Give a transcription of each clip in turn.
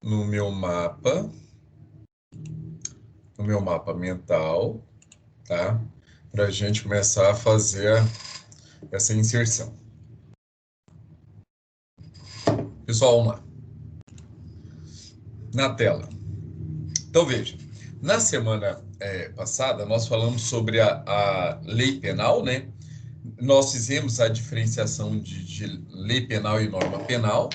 no meu mapa mental, tá? Para a gente começar a fazer essa inserção. Pessoal, vamos lá. Na tela. Então, veja. Na semana passada, nós falamos sobre a lei penal, né? Nós fizemos a diferenciação de lei penal e norma penal.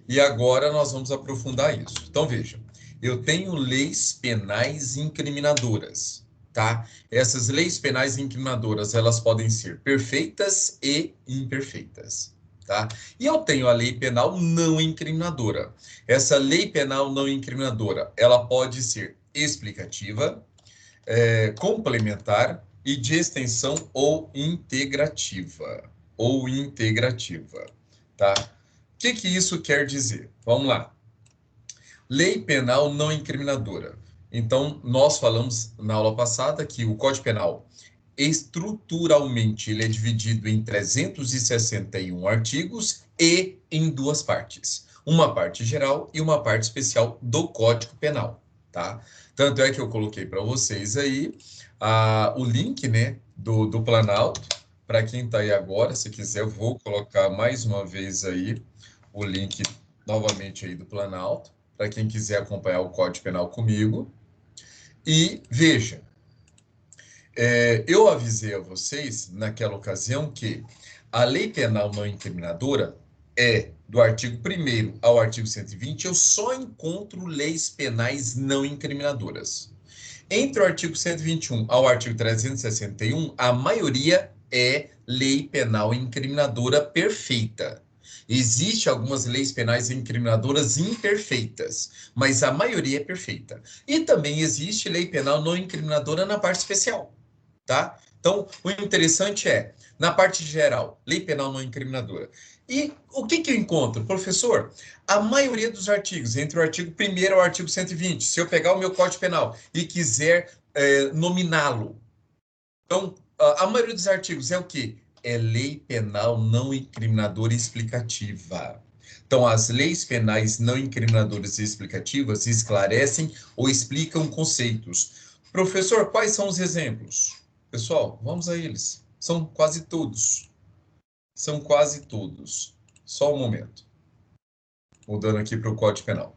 E agora nós vamos aprofundar isso. Então, veja. Eu tenho leis penais incriminadoras, tá? Essas leis penais incriminadoras, elas podem ser perfeitas e imperfeitas, tá? E eu tenho a lei penal não incriminadora. Essa lei penal não incriminadora, ela pode ser explicativa, complementar e de extensão ou integrativa. Tá? O que isso quer dizer? Vamos lá. Lei penal não incriminadora. Então, nós falamos na aula passada que o Código Penal, estruturalmente, ele é dividido em 361 artigos e em duas partes. Uma parte geral e uma parte especial do Código Penal, tá? Tanto é que eu coloquei para vocês aí o link, né, do Planalto. Para quem está aí agora, se quiser, eu vou colocar mais uma vez aí o link novamente aí do Planalto, para quem quiser acompanhar o Código Penal comigo. E veja, eu avisei a vocês naquela ocasião que a lei penal não incriminadora é do artigo 1º ao artigo 120, eu só encontro leis penais não incriminadoras. Entre o artigo 121 ao artigo 361, a maioria é lei penal incriminadora perfeita. Existem algumas leis penais incriminadoras imperfeitas, mas a maioria é perfeita. E também existe lei penal não incriminadora na parte especial, tá? Então, o interessante é, na parte geral, lei penal não incriminadora. E o que eu encontro? Professor, a maioria dos artigos, entre o artigo 1º e o artigo 120, se eu pegar o meu Código Penal e quiser nominá-lo, então, a maioria dos artigos é o quê? É lei penal não incriminadora explicativa. Então, as leis penais não incriminadoras e explicativas esclarecem ou explicam conceitos. Professor, quais são os exemplos? Pessoal, vamos a eles. São quase todos. São quase todos. Só um momento. Mudando aqui para o Código Penal.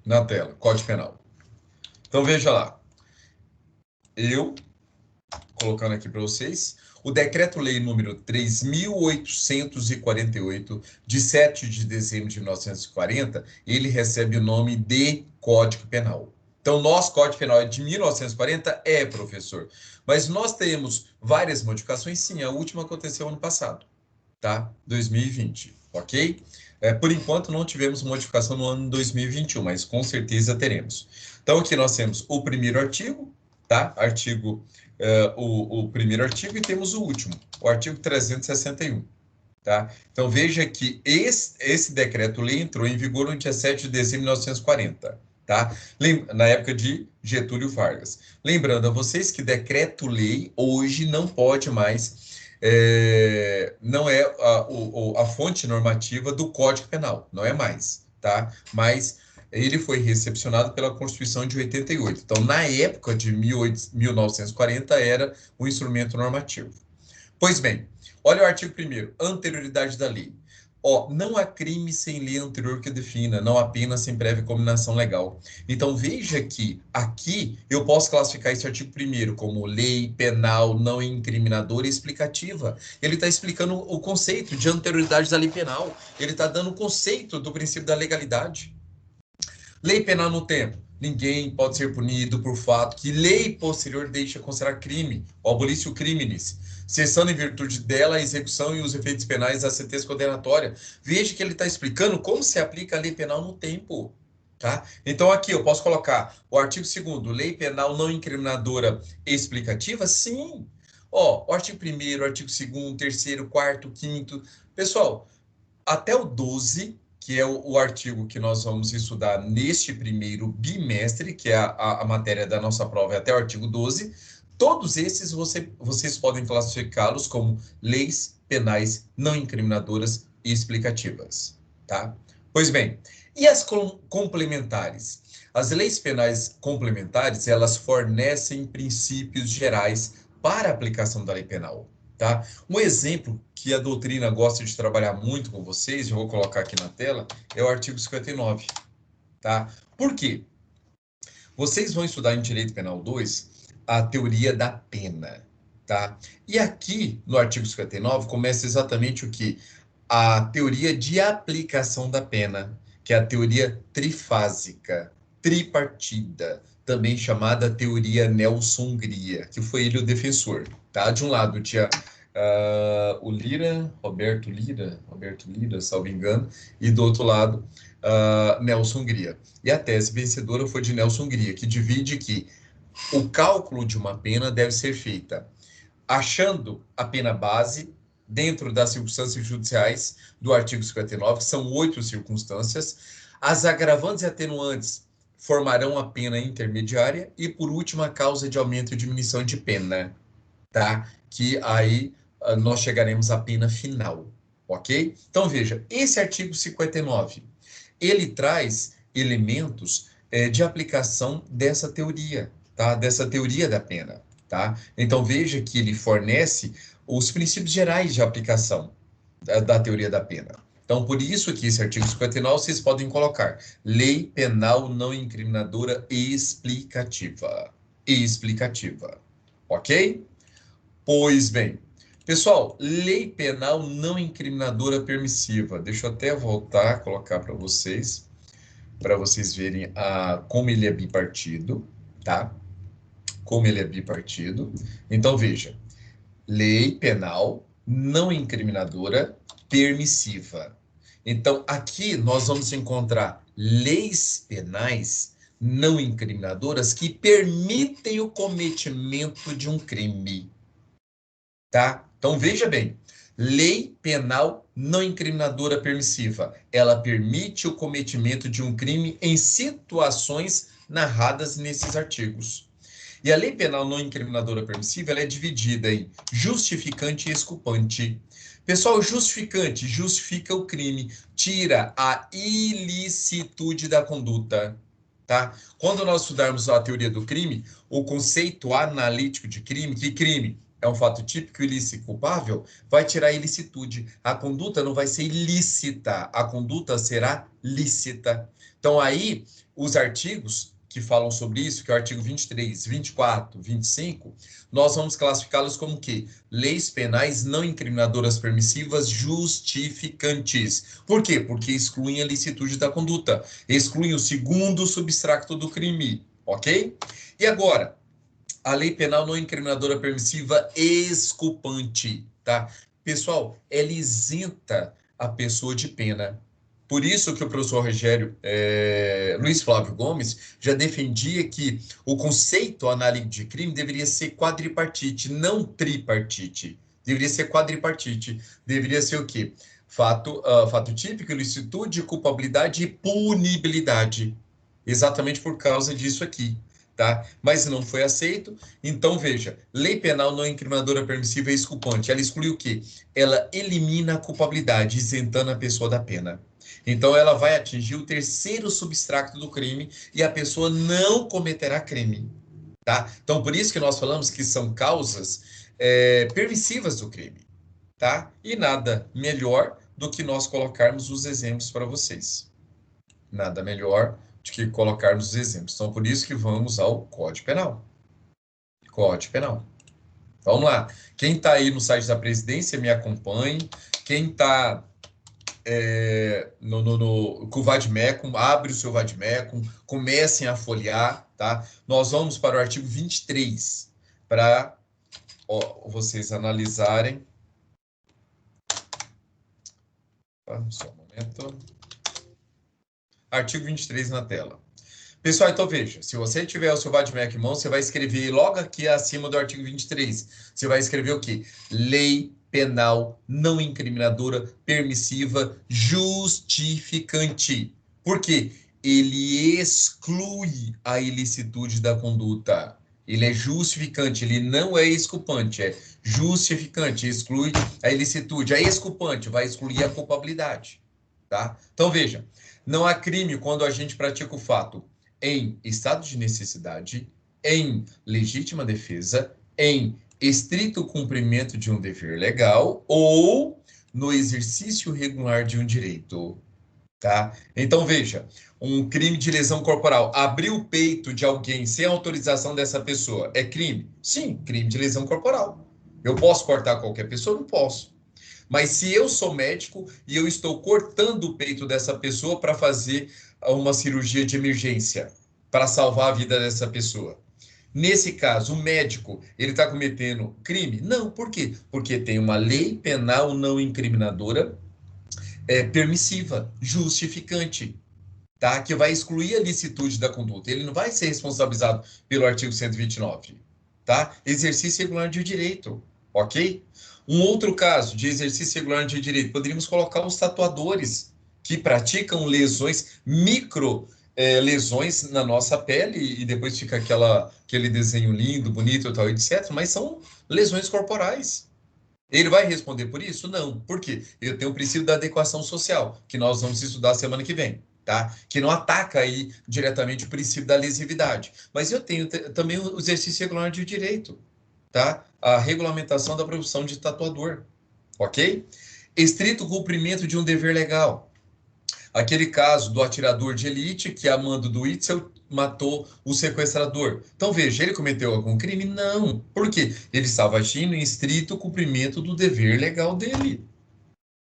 Na tela, Código Penal. Então, veja lá. Eu colocando aqui para vocês, o Decreto-Lei número 3.848, de 7 de dezembro de 1940, ele recebe o nome de Código Penal. Então, nosso Código Penal é de 1940? É, professor. Mas nós temos várias modificações? Sim, a última aconteceu ano passado, tá? 2020, ok? Por enquanto, não tivemos modificação no ano 2021, mas com certeza teremos. Então, aqui nós temos o primeiro artigo, tá? O primeiro artigo e temos o último, o artigo 361. Tá? Então, veja que esse decreto-lei entrou em vigor no dia 7 de dezembro de 1940, tá? Na época de Getúlio Vargas. Lembrando a vocês que decreto-lei hoje não pode mais, não é a fonte normativa do Código Penal, não é mais, tá? Mas ele foi recepcionado pela Constituição de 88. Então, na época de 1940, era um instrumento normativo. Pois bem, olha o artigo 1º, anterioridade da lei. Não há crime sem lei anterior que defina, não há pena sem prévia combinação legal. Então, veja que aqui eu posso classificar esse artigo 1º como lei penal não incriminadora e explicativa. Ele está explicando o conceito de anterioridade da lei penal. Ele está dando o conceito do princípio da legalidade. Lei penal no tempo. Ninguém pode ser punido por fato que lei posterior deixa considerar crime, o abolício criminis, cessando em virtude dela a execução e os efeitos penais da sentença condenatória. Veja que ele está explicando como se aplica a lei penal no tempo. Tá? Então, aqui eu posso colocar o artigo 2º, lei penal não incriminadora explicativa? Sim. O artigo 1º, o artigo 2º, 3º, 4º, 5º. Pessoal, até o 12, que é o artigo que nós vamos estudar neste primeiro bimestre, que é a matéria da nossa prova, é até o artigo 12, todos esses vocês podem classificá-los como leis penais não incriminadoras e explicativas, tá? Pois bem, e as complementares? As leis penais complementares, elas fornecem princípios gerais para a aplicação da lei penal, tá? Um exemplo que a doutrina gosta de trabalhar muito com vocês, eu vou colocar aqui na tela, é o artigo 59, tá? Por quê? Vocês vão estudar em Direito Penal 2 a teoria da pena, tá? E aqui, no artigo 59, começa exatamente o que? A teoria de aplicação da pena, que é a teoria trifásica, tripartida, também chamada teoria Nelson-Hungria, que foi ele o defensor, tá? De um lado tinha o Lira, Roberto Lira, salvo engano, e do outro lado, Nelson Hungria. E a tese vencedora foi de Nelson Hungria, que divide que o cálculo de uma pena deve ser feita achando a pena base dentro das circunstâncias judiciais do artigo 59, que são 8 circunstâncias. As agravantes e atenuantes formarão a pena intermediária e, por último, a causa de aumento e diminuição de pena, tá? Que aí nós chegaremos à pena final, ok? Então, veja, esse artigo 59, ele traz elementos de aplicação dessa teoria, tá? Dessa teoria da pena, tá? Então, veja que ele fornece os princípios gerais de aplicação da teoria da pena. Então, por isso que esse artigo 59 vocês podem colocar lei penal não incriminadora explicativa. Explicativa, ok? Pois bem, pessoal, lei penal não incriminadora permissiva. Deixa eu até voltar, colocar para vocês verem como ele é bipartido, tá? Como ele é bipartido. Então, veja, lei penal não incriminadora permissiva. Então, aqui nós vamos encontrar leis penais não incriminadoras que permitem o cometimento de um crime, tá? Então, veja bem, lei penal não incriminadora permissiva. Ela permite o cometimento de um crime em situações narradas nesses artigos. E a lei penal não incriminadora permissiva, ela é dividida em justificante e exculpante. Pessoal, justificante justifica o crime, tira a ilicitude da conduta, tá? Quando nós estudarmos a teoria do crime, o conceito analítico de crime, que crime é um fato típico, ilícito e culpável, vai tirar a ilicitude. A conduta não vai ser ilícita, a conduta será lícita. Então, aí, os artigos que falam sobre isso, que é o artigo 23, 24, 25, nós vamos classificá-los como que? Leis penais não incriminadoras permissivas justificantes. Por quê? Porque excluem a licitude da conduta, excluem o segundo substrato do crime, ok? E agora, a lei penal não incriminadora permissiva exculpante, tá? Pessoal, ela isenta a pessoa de pena. Por isso que o professor Rogério Luiz Flávio Gomes já defendia que o conceito analítico de crime deveria ser quadripartite, não tripartite. Deveria ser quadripartite. Deveria ser o quê? Fato típico, ilicitude, culpabilidade e punibilidade. Exatamente por causa disso aqui, tá? Mas não foi aceito. Então, veja, lei penal não incriminadora permissiva é exculpante. Ela exclui o quê? Ela elimina a culpabilidade, isentando a pessoa da pena. Então, ela vai atingir o terceiro substrato do crime e a pessoa não cometerá crime, tá? Então, por isso que nós falamos que são causas permissivas do crime, tá? E nada melhor do que nós colocarmos os exemplos para vocês. Nada melhor do que colocarmos os exemplos. Então, por isso que vamos ao Código Penal. Código Penal. Vamos lá. Quem está aí no site da presidência, me acompanhe. Quem está com o Vadmecum, abre o seu Vadmecum, comecem a folhear, tá? Nós vamos para o artigo 23, para vocês analisarem. Só um momento. Artigo 23 na tela. Pessoal, então veja, se você tiver o seu Vadmec em mão, você vai escrever logo aqui acima do artigo 23. Você vai escrever o quê? Lei penal não incriminadora permissiva justificante. Por quê? Ele exclui a ilicitude da conduta. Ele é justificante, ele não é exculpante, é justificante, exclui a ilicitude. A exculpante vai excluir a culpabilidade, tá? Então, veja, não há crime quando a gente pratica o fato em estado de necessidade, em legítima defesa, em estrito cumprimento de um dever legal ou no exercício regular de um direito, tá? Então, veja, um crime de lesão corporal, abrir o peito de alguém sem autorização dessa pessoa, é crime? Sim, crime de lesão corporal. Eu posso cortar qualquer pessoa? Não posso. Mas se eu sou médico e eu estou cortando o peito dessa pessoa para fazer uma cirurgia de emergência, para salvar a vida dessa pessoa. Nesse caso, o médico, ele está cometendo crime? Não, por quê? Porque tem uma lei penal não incriminadora permissiva, justificante, tá? Que vai excluir a licitude da conduta. Ele não vai ser responsabilizado pelo artigo 129, tá? Exercício regular de direito, ok? Um outro caso de exercício regular de direito, poderíamos colocar os tatuadores que praticam lesões, micro lesões na nossa pele e depois fica aquele desenho lindo, bonito, tal, etc. Mas são lesões corporais. Ele vai responder por isso? Não. Por quê? Eu tenho o princípio da adequação social, que nós vamos estudar semana que vem, tá? Que não ataca aí diretamente o princípio da lesividade. Mas eu tenho também o exercício regular de direito, tá? A regulamentação da profissão de tatuador, ok? Estrito cumprimento de um dever legal. Aquele caso do atirador de elite que, a mando do Itzel, matou o sequestrador. Então, veja, ele cometeu algum crime? Não. Por quê? Ele estava agindo em estrito cumprimento do dever legal dele.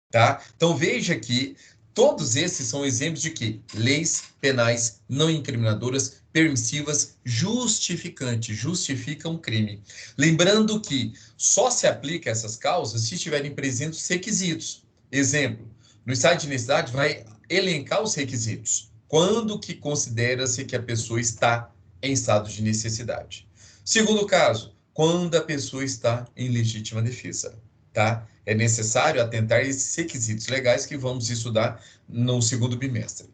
Tá? Então, veja que todos esses são exemplos de que leis penais não incriminadoras, permissivas, justificantes, justificam o crime. Lembrando que só se aplica essas causas se estiverem presentes os requisitos. Exemplo, no estado de necessidade vai elencar os requisitos. Quando que considera-se que a pessoa está em estado de necessidade? Segundo caso, quando a pessoa está em legítima defesa, tá? É necessário atentar a esses requisitos legais que vamos estudar no segundo bimestre.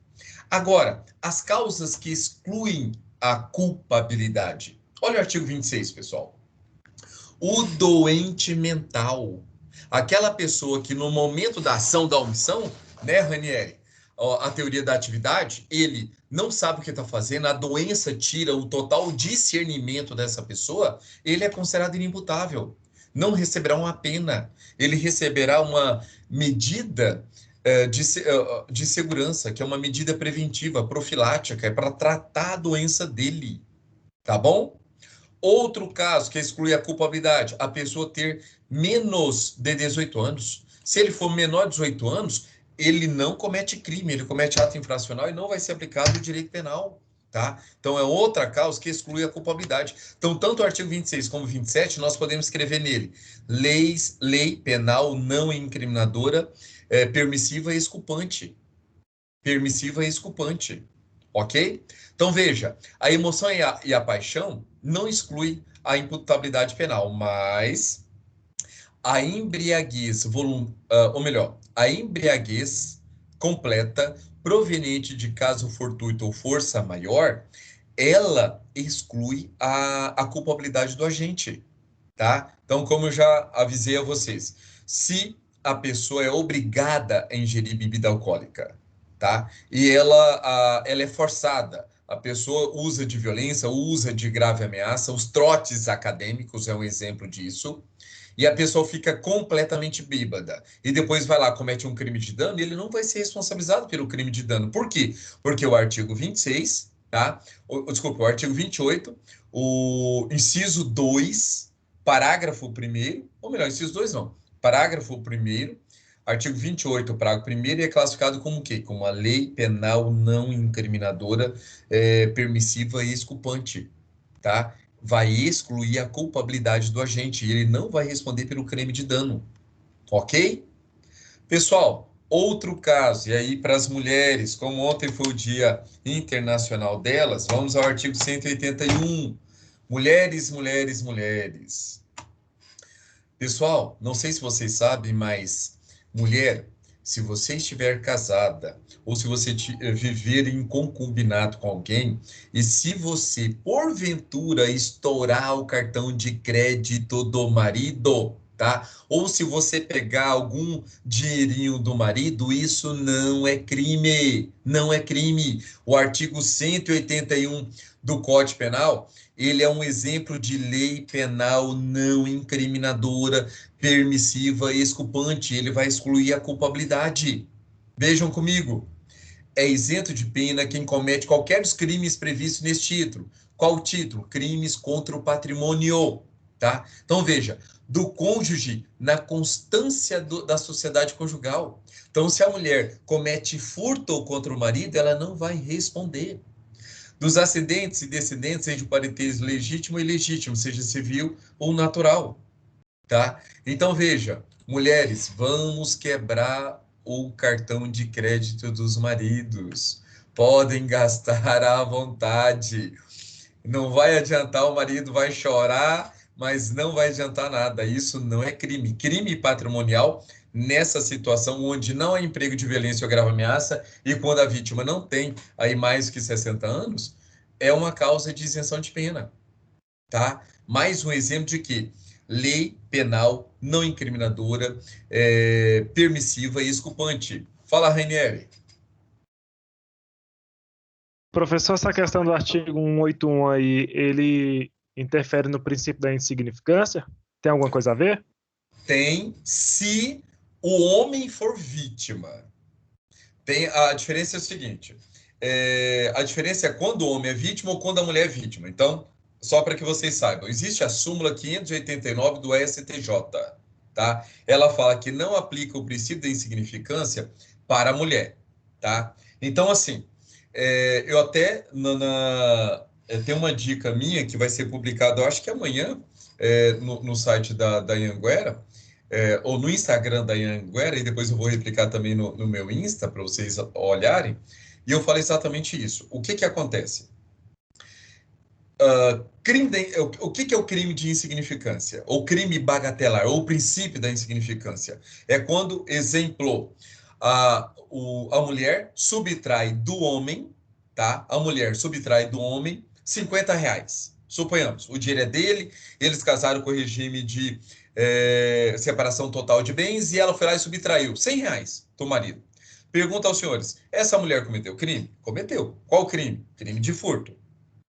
Agora, as causas que excluem a culpabilidade. Olha o artigo 26, pessoal. O doente mental, aquela pessoa que no momento da ação da omissão, né, Ranieri, a teoria da atividade, ele não sabe o que está fazendo, a doença tira o total discernimento dessa pessoa, ele é considerado inimputável. Não receberá uma pena, ele receberá uma medida de segurança, que é uma medida preventiva, profilática, é para tratar a doença dele, tá bom? Outro caso que exclui a culpabilidade, a pessoa ter menos de 18 anos. Se ele for menor de 18 anos, ele não comete crime, ele comete ato infracional e não vai ser aplicado o direito penal, tá? Então, é outra causa que exclui a culpabilidade. Então, tanto o artigo 26 como 27, nós podemos escrever nele lei penal não incriminadora, permissiva e exculpante. Permissiva e exculpante, ok? Então, veja, a emoção e a paixão não exclui a imputabilidade penal, mas a embriaguez, ou melhor, a embriaguez completa, proveniente de caso fortuito ou força maior, ela exclui a culpabilidade do agente, tá? Então, como eu já avisei a vocês, se a pessoa é obrigada a ingerir bebida alcoólica, tá? E ela é forçada, a pessoa usa de violência, usa de grave ameaça, os trotes acadêmicos é um exemplo disso, e a pessoa fica completamente bêbada, e depois vai lá, comete um crime de dano, e ele não vai ser responsabilizado pelo crime de dano. Por quê? Porque o artigo 26, tá? Desculpa, o artigo 28, o inciso 2, parágrafo 1º, ou melhor, inciso 2 não, parágrafo 1º, artigo 28, parágrafo 1º, é classificado como o quê? Como a lei penal não incriminadora, permissiva e exculpante, tá? Vai excluir a culpabilidade do agente e ele não vai responder pelo crime de dano, ok? Pessoal, outro caso, e aí para as mulheres, como ontem foi o Dia Internacional delas, vamos ao artigo 181. Mulheres, mulheres, mulheres. Pessoal, não sei se vocês sabem, mas mulher se você estiver casada ou se você viver em concubinato com alguém, e se você, porventura, estourar o cartão de crédito do marido, tá? Ou se você pegar algum dinheirinho do marido, isso não é crime. Não é crime. O artigo 181 do Código Penal, ele é um exemplo de lei penal não incriminadora, permissiva e exculpante. Ele vai excluir a culpabilidade. Vejam comigo. É isento de pena quem comete qualquer dos crimes previstos neste título. Qual o título? Crimes contra o patrimônio, tá? Então veja, do cônjuge na constância da sociedade conjugal. Então, se a mulher comete furto contra o marido, ela não vai responder. Dos ascendentes e descendentes, seja o parentesco legítimo e ilegítimo, seja civil ou natural, tá? Então, veja, mulheres, vamos quebrar o cartão de crédito dos maridos. Podem gastar à vontade. Não vai adiantar, o marido vai chorar, mas não vai adiantar nada. Isso não é crime. Crime patrimonial nessa situação onde não há emprego de violência ou grave ameaça e quando a vítima não tem aí mais que 60 anos, é uma causa de isenção de pena, tá? Mais um exemplo de que lei penal não incriminadora, permissiva e exculpante. Fala, Rainieri. Professor, essa questão do artigo 181 aí, ele interfere no princípio da insignificância? Tem alguma coisa a ver? Tem, se o homem for vítima. Tem, a diferença é o seguinte: a diferença é quando o homem é vítima ou quando a mulher é vítima. Então, só para que vocês saibam, existe a súmula 589 do STJ, tá? Ela fala que não aplica o princípio da insignificância para a mulher, tá? Então, assim, eu até tem uma dica minha que vai ser publicada, eu acho que amanhã, no site da Anhanguera, ou no Instagram da Anhanguera, e depois eu vou replicar também no meu Insta, para vocês olharem, e eu falei exatamente isso. O que que acontece? O que que é o crime de insignificância? Ou crime bagatelar, ou o princípio da insignificância? É quando, exemplo, a mulher subtrai do homem, tá? A mulher subtrai do homem R$ 50. Suponhamos, o dinheiro é dele, eles casaram com o regime de separação total de bens e ela foi lá e subtraiu R$ 100 do marido. Pergunta aos senhores, essa mulher cometeu crime? Cometeu. Qual crime? Crime de furto.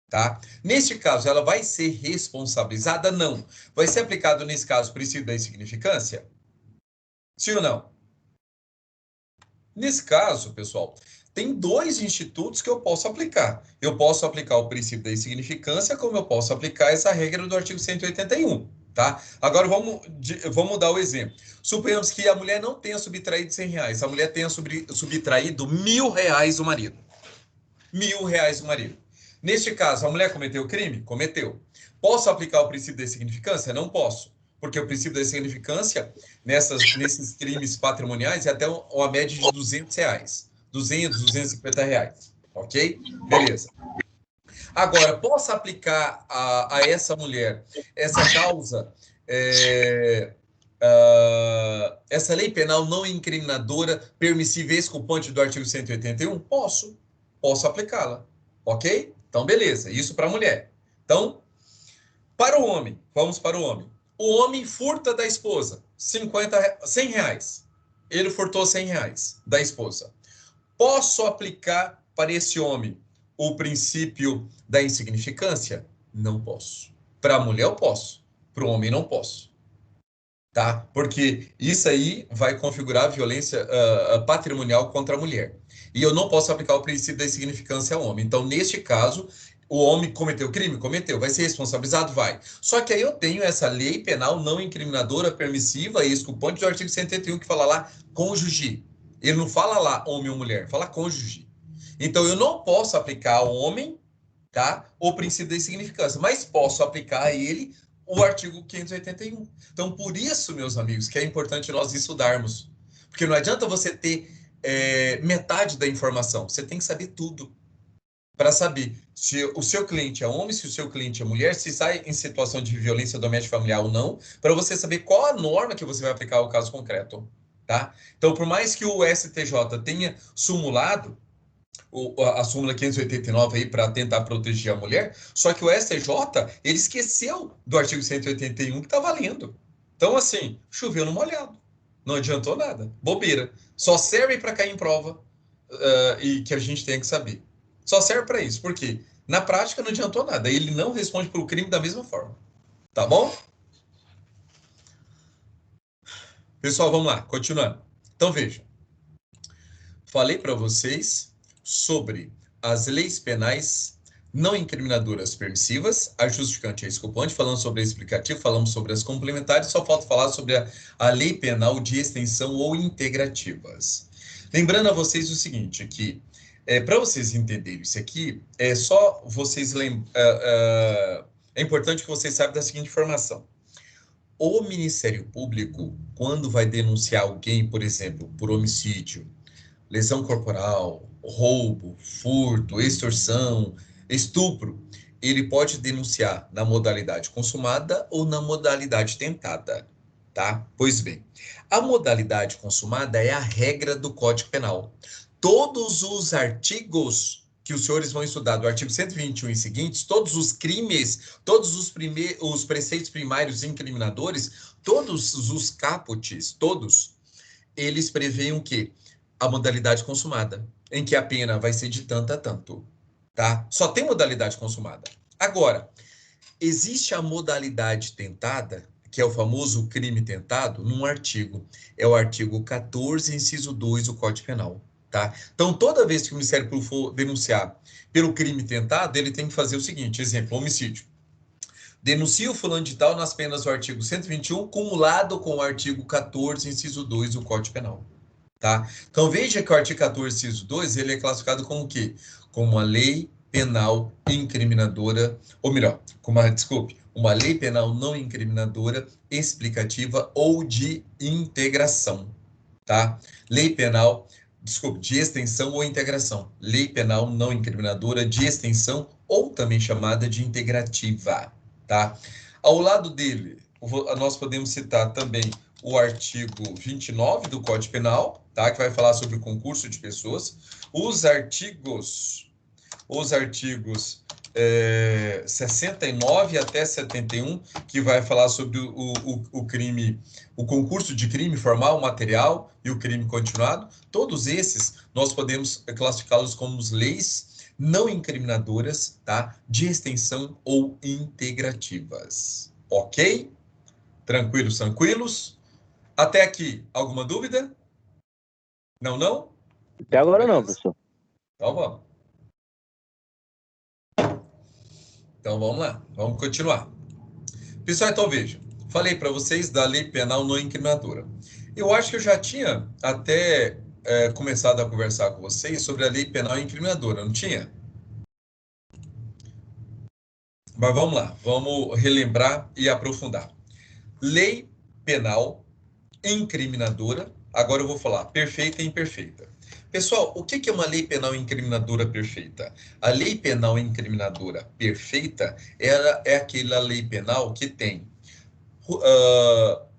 Tá? Neste caso, ela vai ser responsabilizada? Não. Vai ser aplicado, nesse caso, o princípio da insignificância? Sim ou não? Nesse caso, pessoal, tem dois institutos que eu posso aplicar. Eu posso aplicar o princípio da insignificância, como eu posso aplicar essa regra do artigo 181. Tá? Agora, vamos dar o exemplo. Suponhamos que a mulher não tenha subtraído R$ 100. A mulher tenha subtraído R$ 1.000 do marido. R$ 1.000 do marido. Neste caso, a mulher cometeu crime? Cometeu. Posso aplicar o princípio da insignificância? Não posso. Porque o princípio da insignificância, nesses crimes patrimoniais, é até uma média de R$ 200. 200, R$ 250. Ok? Beleza. Agora, posso aplicar a essa mulher essa causa, essa lei penal não incriminadora, permissiva e exculpante do artigo 181? Posso. Posso aplicá-la. Ok? Então, beleza. Isso para a mulher. Então, para o homem, vamos para o homem. O homem furta da esposa R$ 100. Ele furtou R$ 100 da esposa. Posso aplicar para esse homem o princípio da insignificância? Não posso. Para a mulher eu posso. Para o homem não posso. Tá? Porque isso aí vai configurar violência patrimonial contra a mulher. E eu não posso aplicar o princípio da insignificância ao homem. Então, neste caso, o homem cometeu crime? Cometeu. Vai ser responsabilizado? Vai. Só que aí eu tenho essa lei penal não incriminadora, permissiva e exculpante do artigo 181, que fala lá cônjuge. Ele não fala lá homem ou mulher, fala cônjuge. Então, eu não posso aplicar ao homem, tá, o princípio da insignificância, mas posso aplicar a ele o artigo 581. Então, por isso, meus amigos, que é importante nós estudarmos. Porque não adianta você ter metade da informação, você tem que saber tudo para saber se o seu cliente é homem, se o seu cliente é mulher, se sai em situação de violência doméstica familiar ou não, para você saber qual a norma que você vai aplicar ao caso concreto. tá? Então, por mais que o STJ tenha sumulado a súmula 589 aí para tentar proteger a mulher, só que o STJ, ele esqueceu do artigo 181 que está valendo. Então, assim, choveu no molhado. Não adiantou nada. Bobeira. Só serve para cair em prova e que a gente tem que saber. Só serve para isso. Por quê? Na prática não adiantou nada. Ele não responde pelo crime da mesma forma. Tá bom? Pessoal, vamos lá. Continuando. Então, veja. Falei para vocês sobre as leis penais não incriminadoras permissivas, a justificante e a exculpante, falando sobre a explicativa, falamos sobre as complementares, só falta falar sobre a lei penal de extensão ou integrativas. Lembrando a vocês o seguinte, que para vocês entenderem isso aqui, é só vocês é importante que vocês saibam da seguinte informação. O Ministério Público, quando vai denunciar alguém, por exemplo, por homicídio, lesão corporal, roubo, furto, extorsão, estupro, ele pode denunciar na modalidade consumada ou na modalidade tentada, tá? Pois bem, a modalidade consumada é a regra do Código Penal. Todos os artigos que os senhores vão estudar, do artigo 121 e seguintes, todos os crimes, todos os preceitos primários incriminadores, todos os capotes, todos, eles preveem o quê? A modalidade consumada, em que a pena vai ser de tanto a tanto, tá? Só tem modalidade consumada. Agora, existe a modalidade tentada, que é o famoso crime tentado, num artigo. É o artigo 14, inciso 2 do Código Penal, tá? Então, toda vez que o Ministério Público for denunciar pelo crime tentado, ele tem que fazer o seguinte, exemplo, homicídio. Denuncia o fulano de tal nas penas do artigo 121, cumulado com o artigo 14, inciso 2 do Código Penal. Tá? Então, veja que o artigo 14, inciso 2, ele é classificado como o quê? Como uma lei penal incriminadora, ou melhor, uma lei penal não incriminadora, explicativa ou de integração, tá? Lei penal, de extensão ou integração. Lei penal não incriminadora de extensão ou também chamada de integrativa, tá? Ao lado dele, nós podemos citar também o artigo 29 do Código Penal, tá? Que vai falar sobre o concurso de pessoas. Os artigos 69 até 71, que vai falar sobre o crime, o concurso de crime formal, material e o crime continuado. Todos esses nós podemos classificá-los como leis não incriminadoras, tá? De extensão ou integrativas. Ok? Tranquilos, tranquilos? Até aqui, alguma dúvida? Não, não? Até agora Beleza. não, professor. Então vamos. Então vamos lá, vamos continuar. Pessoal, então veja, falei para vocês da lei penal não incriminadora. Eu acho que eu já tinha até começado a conversar com vocês sobre a lei penal incriminadora, não tinha? Mas vamos lá, vamos relembrar e aprofundar. Lei penal incriminadora, agora eu vou falar perfeita e imperfeita. Pessoal, o que é uma lei penal incriminadora perfeita? A lei penal incriminadora perfeita é aquela lei penal que tem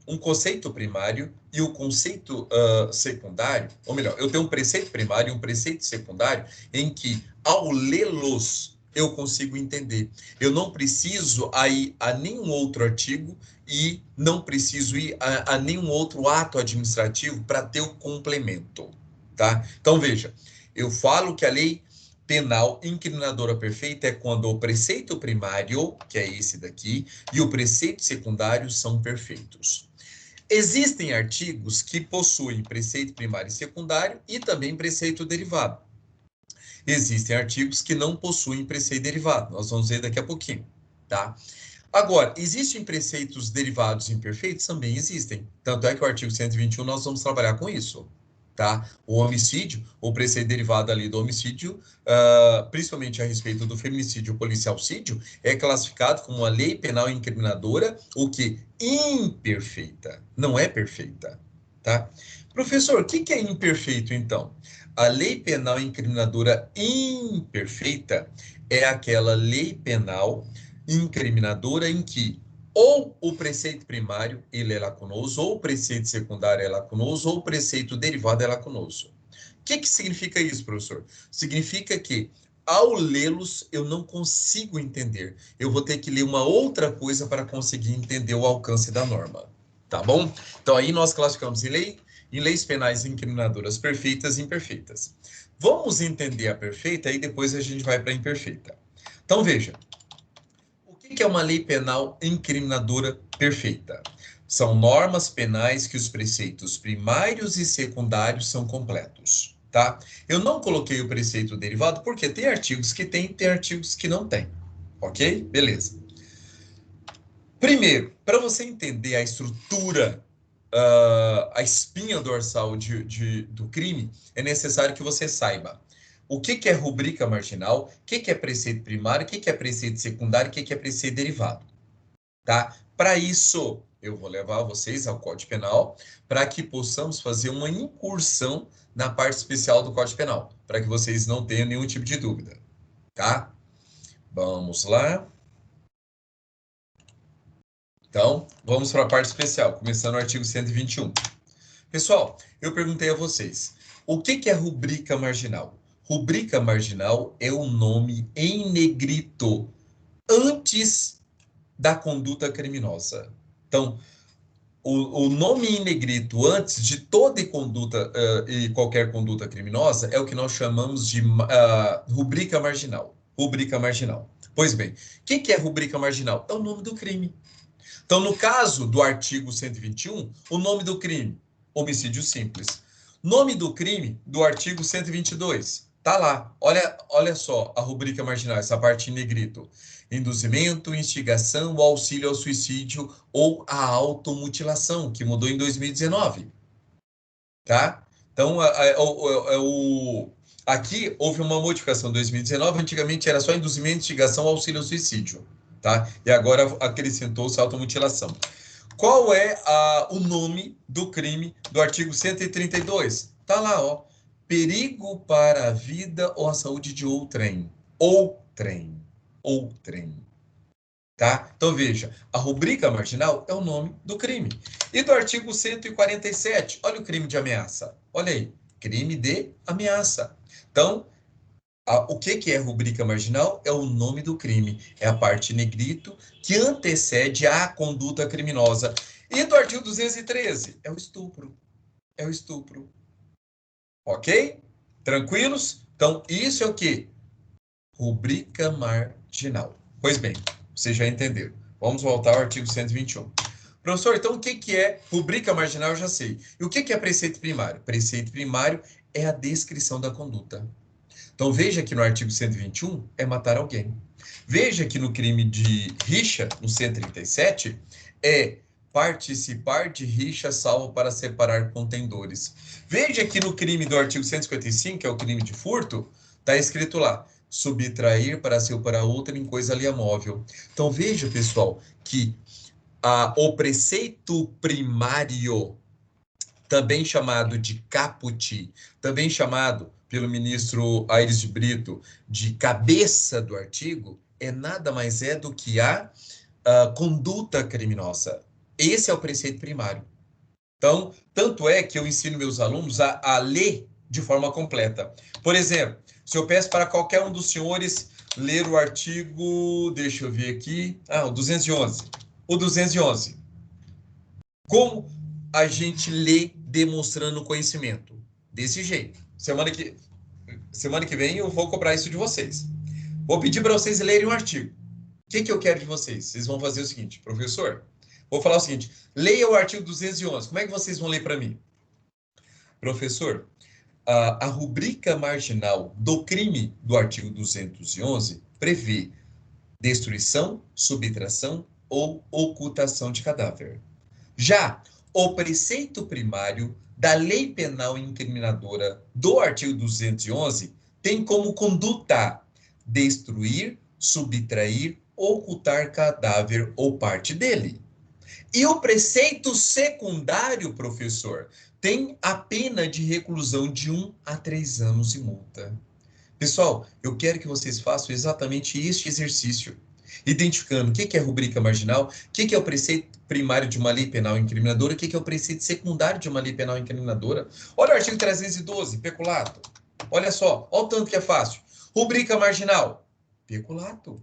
um conceito primário e o conceito secundário, ou melhor, eu tenho um preceito primário e um preceito secundário em que, ao lê-los, eu consigo entender. Eu não preciso ir a nenhum outro artigo e não preciso ir a nenhum outro ato administrativo para ter o complemento, tá? Então, veja, eu falo que a lei penal incriminadora perfeita é quando o preceito primário, que é esse daqui, e o preceito secundário são perfeitos. Existem artigos que possuem preceito primário e secundário e também preceito derivado. Existem artigos que não possuem preceito derivado. Nós vamos ver daqui a pouquinho, tá? Agora, existem preceitos derivados imperfeitos? Também existem. Tanto é que o artigo 121 nós vamos trabalhar com isso, tá? O homicídio, o preceito derivado ali do homicídio, principalmente a respeito do feminicídio ou policialcídio, é classificado como uma lei penal incriminadora, o que? Imperfeita, não é perfeita, tá? Professor, o que é imperfeito, então? A lei penal incriminadora imperfeita é aquela lei penal incriminadora em que ou o preceito primário, ele é lacunoso, ou o preceito secundário é lacunoso, ou o preceito derivado é lacunoso. O que significa isso, professor? Significa que, ao lê-los, eu não consigo entender. Eu vou ter que ler uma outra coisa para conseguir entender o alcance da norma. Tá bom? Então, aí nós classificamos em leis penais incriminadoras perfeitas e imperfeitas. Vamos entender a perfeita e depois a gente vai para a imperfeita. Então, veja. O que é uma lei penal incriminadora perfeita? São normas penais que os preceitos primários e secundários são completos, tá? Eu não coloquei o preceito derivado porque tem artigos que tem artigos que não tem, ok? Beleza. Primeiro, para você entender a estrutura, a espinha dorsal do crime, é necessário que você saiba o que é rubrica marginal, o que é preceito primário, o que é preceito secundário, o que é preceito derivado. Tá? Para isso, eu vou levar vocês ao Código Penal para que possamos fazer uma incursão na parte especial do Código Penal, para que vocês não tenham nenhum tipo de dúvida, tá? Vamos lá. Então, vamos para a parte especial, começando o artigo 121. Pessoal, eu perguntei a vocês, o que é rubrica marginal? Rubrica marginal é o nome em negrito antes da conduta criminosa. Então, o nome em negrito antes de toda conduta e qualquer conduta criminosa é o que nós chamamos de rubrica marginal. Rubrica marginal. Pois bem, o que é rubrica marginal? É o nome do crime. Então, no caso do artigo 121, o nome do crime, homicídio simples. Nome do crime do artigo 122, tá lá. Olha só a rubrica marginal, essa parte em negrito. Induzimento, instigação, o auxílio ao suicídio ou a automutilação, que mudou em 2019. Tá? Então, aqui houve uma modificação em 2019, antigamente era só induzimento, instigação, auxílio ao suicídio. Tá? E agora acrescentou-se a automutilação. Qual é o nome do crime do artigo 132? Tá lá, ó. Perigo para a vida ou a saúde de outrem. Outrem. Outrem. Tá? Então, veja, a rubrica marginal é o nome do crime. E do artigo 147, olha o crime de ameaça. Olha aí, crime de ameaça. Então, o que é rubrica marginal? É o nome do crime. É a parte negrito que antecede a conduta criminosa. E do artigo 213? É o estupro. É o estupro. Ok? Tranquilos? Então, isso é o quê? Rubrica marginal. Pois bem, vocês já entenderam. Vamos voltar ao artigo 121. Professor, então o que é rubrica marginal? Eu já sei. E o que é preceito primário? Preceito primário é a descrição da conduta. Então, veja que no artigo 121 é matar alguém. Veja que no crime de rixa, no 137, é participar de rixa salvo para separar contendores. Veja que no crime do artigo 155, que é o crime de furto, está escrito lá, subtrair para si ou para outra em coisa alheia móvel. Então, veja, pessoal, que o preceito primário, também chamado de caput, também chamado pelo ministro Aires de Brito de cabeça do artigo, é nada mais do que a conduta criminosa. Esse é o preceito primário. Então, tanto é que eu ensino meus alunos a ler de forma completa. Por exemplo, se eu peço para qualquer um dos senhores ler o artigo, deixa eu ver aqui, o 211. O 211. Como a gente lê demonstrando conhecimento? Desse jeito. Semana que vem eu vou cobrar isso de vocês. Vou pedir para vocês lerem um artigo. O que eu quero de vocês? Vocês vão fazer o seguinte, professor, vou falar o seguinte, leia o artigo 211. Como é que vocês vão ler para mim? Professor, a rubrica marginal do crime do artigo 211 prevê destruição, subtração ou ocultação de cadáver. Já o preceito primário da lei penal incriminadora do artigo 211 tem como conduta destruir, subtrair, ocultar cadáver ou parte dele. E o preceito secundário, professor, tem a pena de reclusão de 1 a 3 anos e multa. Pessoal, eu quero que vocês façam exatamente este exercício. identificando o que é rubrica marginal, o que é o preceito primário de uma lei penal incriminadora, o que é o preceito secundário de uma lei penal incriminadora. Olha o artigo 312, peculato. Olha só, olha o tanto que é fácil. Rubrica marginal, peculato.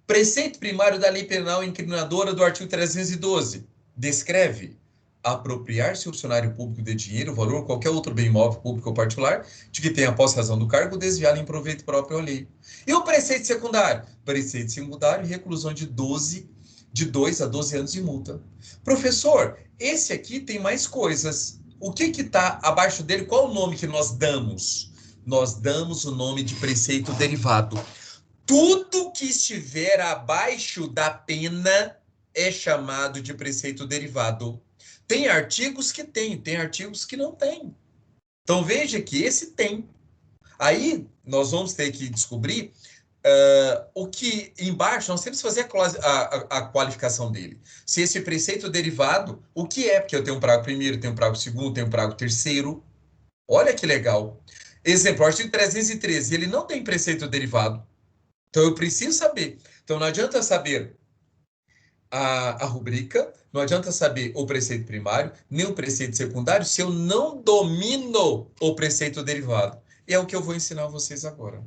Preceito primário da lei penal incriminadora do artigo 312, descreve apropriar-se o funcionário público de dinheiro, valor ou qualquer outro bem imóvel público ou particular, de que tenha posse razão do cargo, desviá-lo em proveito próprio ou alheio. E o preceito secundário? Preceito secundário, reclusão de 2 a 12 anos de multa. Professor, esse aqui tem mais coisas. O que está abaixo dele? Qual o nome que nós damos? Nós damos o nome de preceito derivado. Tudo que estiver abaixo da pena é chamado de preceito derivado. Tem artigos que tem artigos que não tem. Então veja que esse tem. Aí nós vamos ter que descobrir o que embaixo, nós temos que fazer a qualificação dele. Se esse preceito derivado, o que é? Porque eu tenho um prazo primeiro, tenho um prazo segundo, tenho um prazo terceiro. Olha que legal. Exemplo, o artigo 313, ele não tem preceito derivado. Então eu preciso saber. Então não adianta saber a rubrica, não adianta saber o preceito primário, nem o preceito secundário, se eu não domino o preceito derivado. E é o que eu vou ensinar a vocês agora.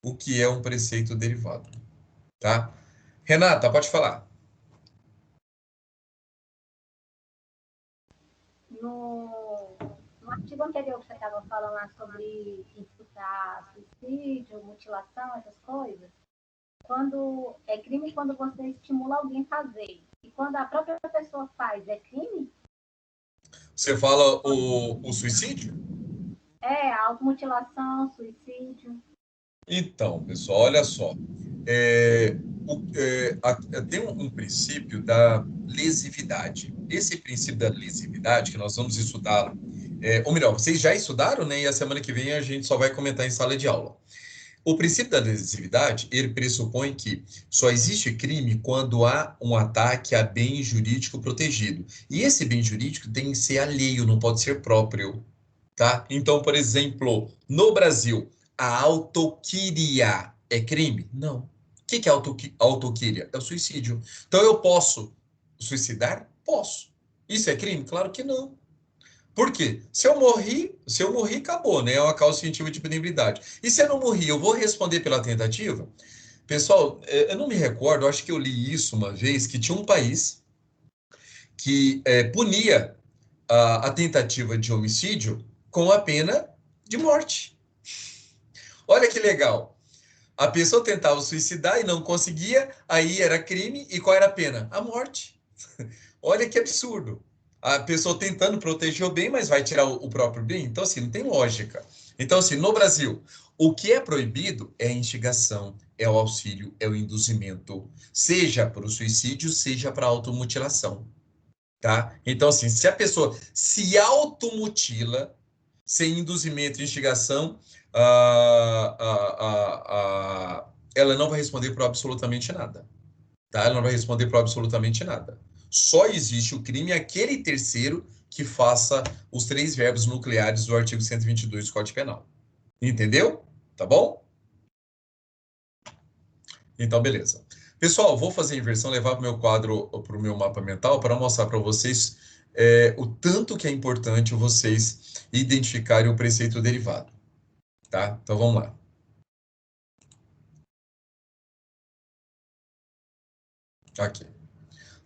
O que é um preceito derivado. Tá? Renata, pode falar. No artigo anterior que você estava falando lá sobre imputar suicídio, mutilação, essas coisas, quando é crime quando você estimula alguém a fazer. E quando a própria pessoa faz, é crime? Você fala o suicídio? É, automutilação, suicídio. Então, pessoal, olha só. Tem um princípio da lesividade. Esse princípio da lesividade, que nós vamos estudar, ou melhor, vocês já estudaram, né? E a semana que vem a gente só vai comentar em sala de aula. O princípio da lesividade, ele pressupõe que só existe crime quando há um ataque a bem jurídico protegido. E esse bem jurídico tem que ser alheio, não pode ser próprio, tá? Então, por exemplo, no Brasil, a autoquíria é crime? Não. O que é autoquíria? É o suicídio. Então, eu posso suicidar? Posso. Isso é crime? Claro que não. Por quê? Se eu morri, acabou, né? É uma causa científica de punibilidade. E se eu não morri, eu vou responder pela tentativa? Pessoal, eu não me recordo, acho que eu li isso uma vez, que tinha um país que punia a tentativa de homicídio com a pena de morte. Olha que legal. A pessoa tentava suicidar e não conseguia, aí era crime, e qual era a pena? A morte. Olha que absurdo. A pessoa tentando proteger o bem, mas vai tirar o próprio bem? Então, assim, não tem lógica. Então, assim, no Brasil, o que é proibido é a instigação, é o auxílio, é o induzimento, seja para o suicídio, seja para a automutilação, tá? Então, assim, se a pessoa se automutila, sem induzimento e instigação, ela não vai responder por absolutamente nada, tá? Ela não vai responder por absolutamente nada. Só existe o crime aquele terceiro que faça os 3 verbos nucleares do artigo 122 do Código Penal. Entendeu? Tá bom? Então, beleza. Pessoal, vou fazer a inversão, levar para o meu quadro, para o meu mapa mental, para mostrar para vocês o tanto que é importante vocês identificarem o preceito derivado. Tá? Então, vamos lá. Aqui.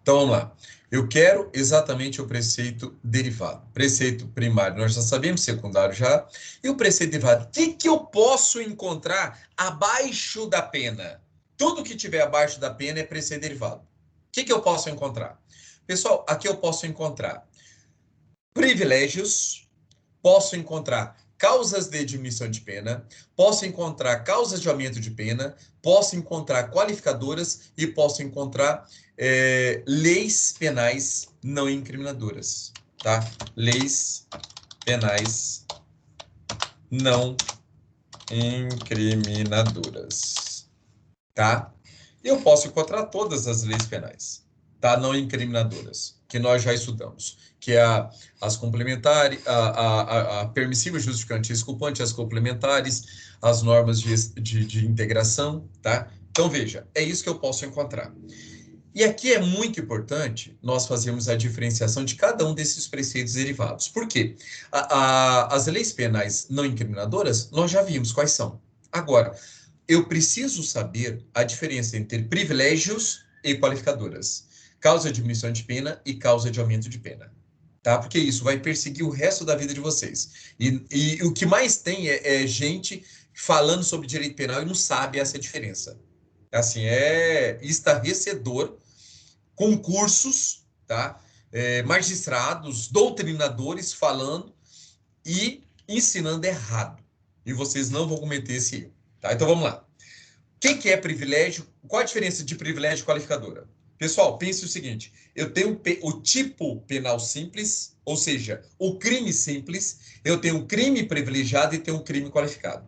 Então, vamos lá. Eu quero exatamente o preceito derivado. Preceito primário, nós já sabemos, secundário já. E o preceito derivado, o que eu posso encontrar abaixo da pena? Tudo que tiver abaixo da pena é preceito derivado. O que eu posso encontrar? Pessoal, aqui eu posso encontrar privilégios, posso encontrar causas de diminuição de pena, posso encontrar causas de aumento de pena, posso encontrar qualificadoras e posso encontrar leis penais não incriminadoras, tá? Leis penais não incriminadoras, tá? E eu posso encontrar todas as leis penais, tá? Não incriminadoras, que nós já estudamos, que é as complementares, a permissível, justificante e exculpante, as complementares, as normas de integração, tá? Então, veja, é isso que eu posso encontrar. E aqui é muito importante nós fazermos a diferenciação de cada um desses preceitos derivados. Por quê? As leis penais não incriminadoras, nós já vimos quais são. Agora, eu preciso saber a diferença entre privilégios e qualificadoras. Causa de diminuição de pena e causa de aumento de pena. Tá? Porque isso vai perseguir o resto da vida de vocês. E o que mais tem é gente falando sobre direito penal e não sabe essa diferença. Assim, é estarrecedor. Concursos, tá? Magistrados, doutrinadores falando e ensinando errado. E vocês não vão cometer esse erro. Tá? Então vamos lá. O que é privilégio? Qual a diferença de privilégio e qualificadora? Pessoal, pense o seguinte: eu tenho o tipo penal simples, ou seja, o crime simples, eu tenho um crime privilegiado e tenho um crime qualificado.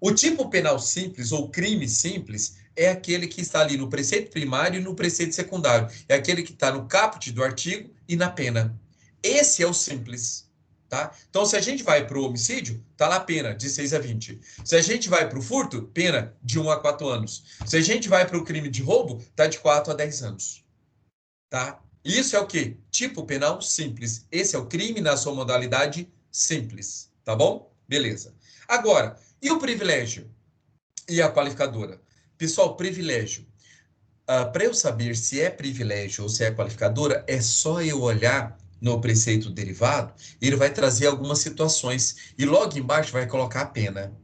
O tipo penal simples ou crime simples é aquele que está ali no preceito primário e no preceito secundário. É aquele que está no caput do artigo e na pena. Esse é o simples. Tá? Então, se a gente vai para o homicídio, está lá a pena de 6 a 20. Se a gente vai para o furto, pena de 1 a 4 anos. Se a gente vai para o crime de roubo, está de 4 a 10 anos. Tá? Isso é o quê? Tipo penal simples. Esse é o crime na sua modalidade simples. Tá bom? Beleza. Agora, e o privilégio? E a qualificadora? Pessoal, privilégio. Para eu saber se é privilégio ou se é qualificadora, é só eu olhar no preceito derivado, ele vai trazer algumas situações. E logo embaixo vai colocar a pena.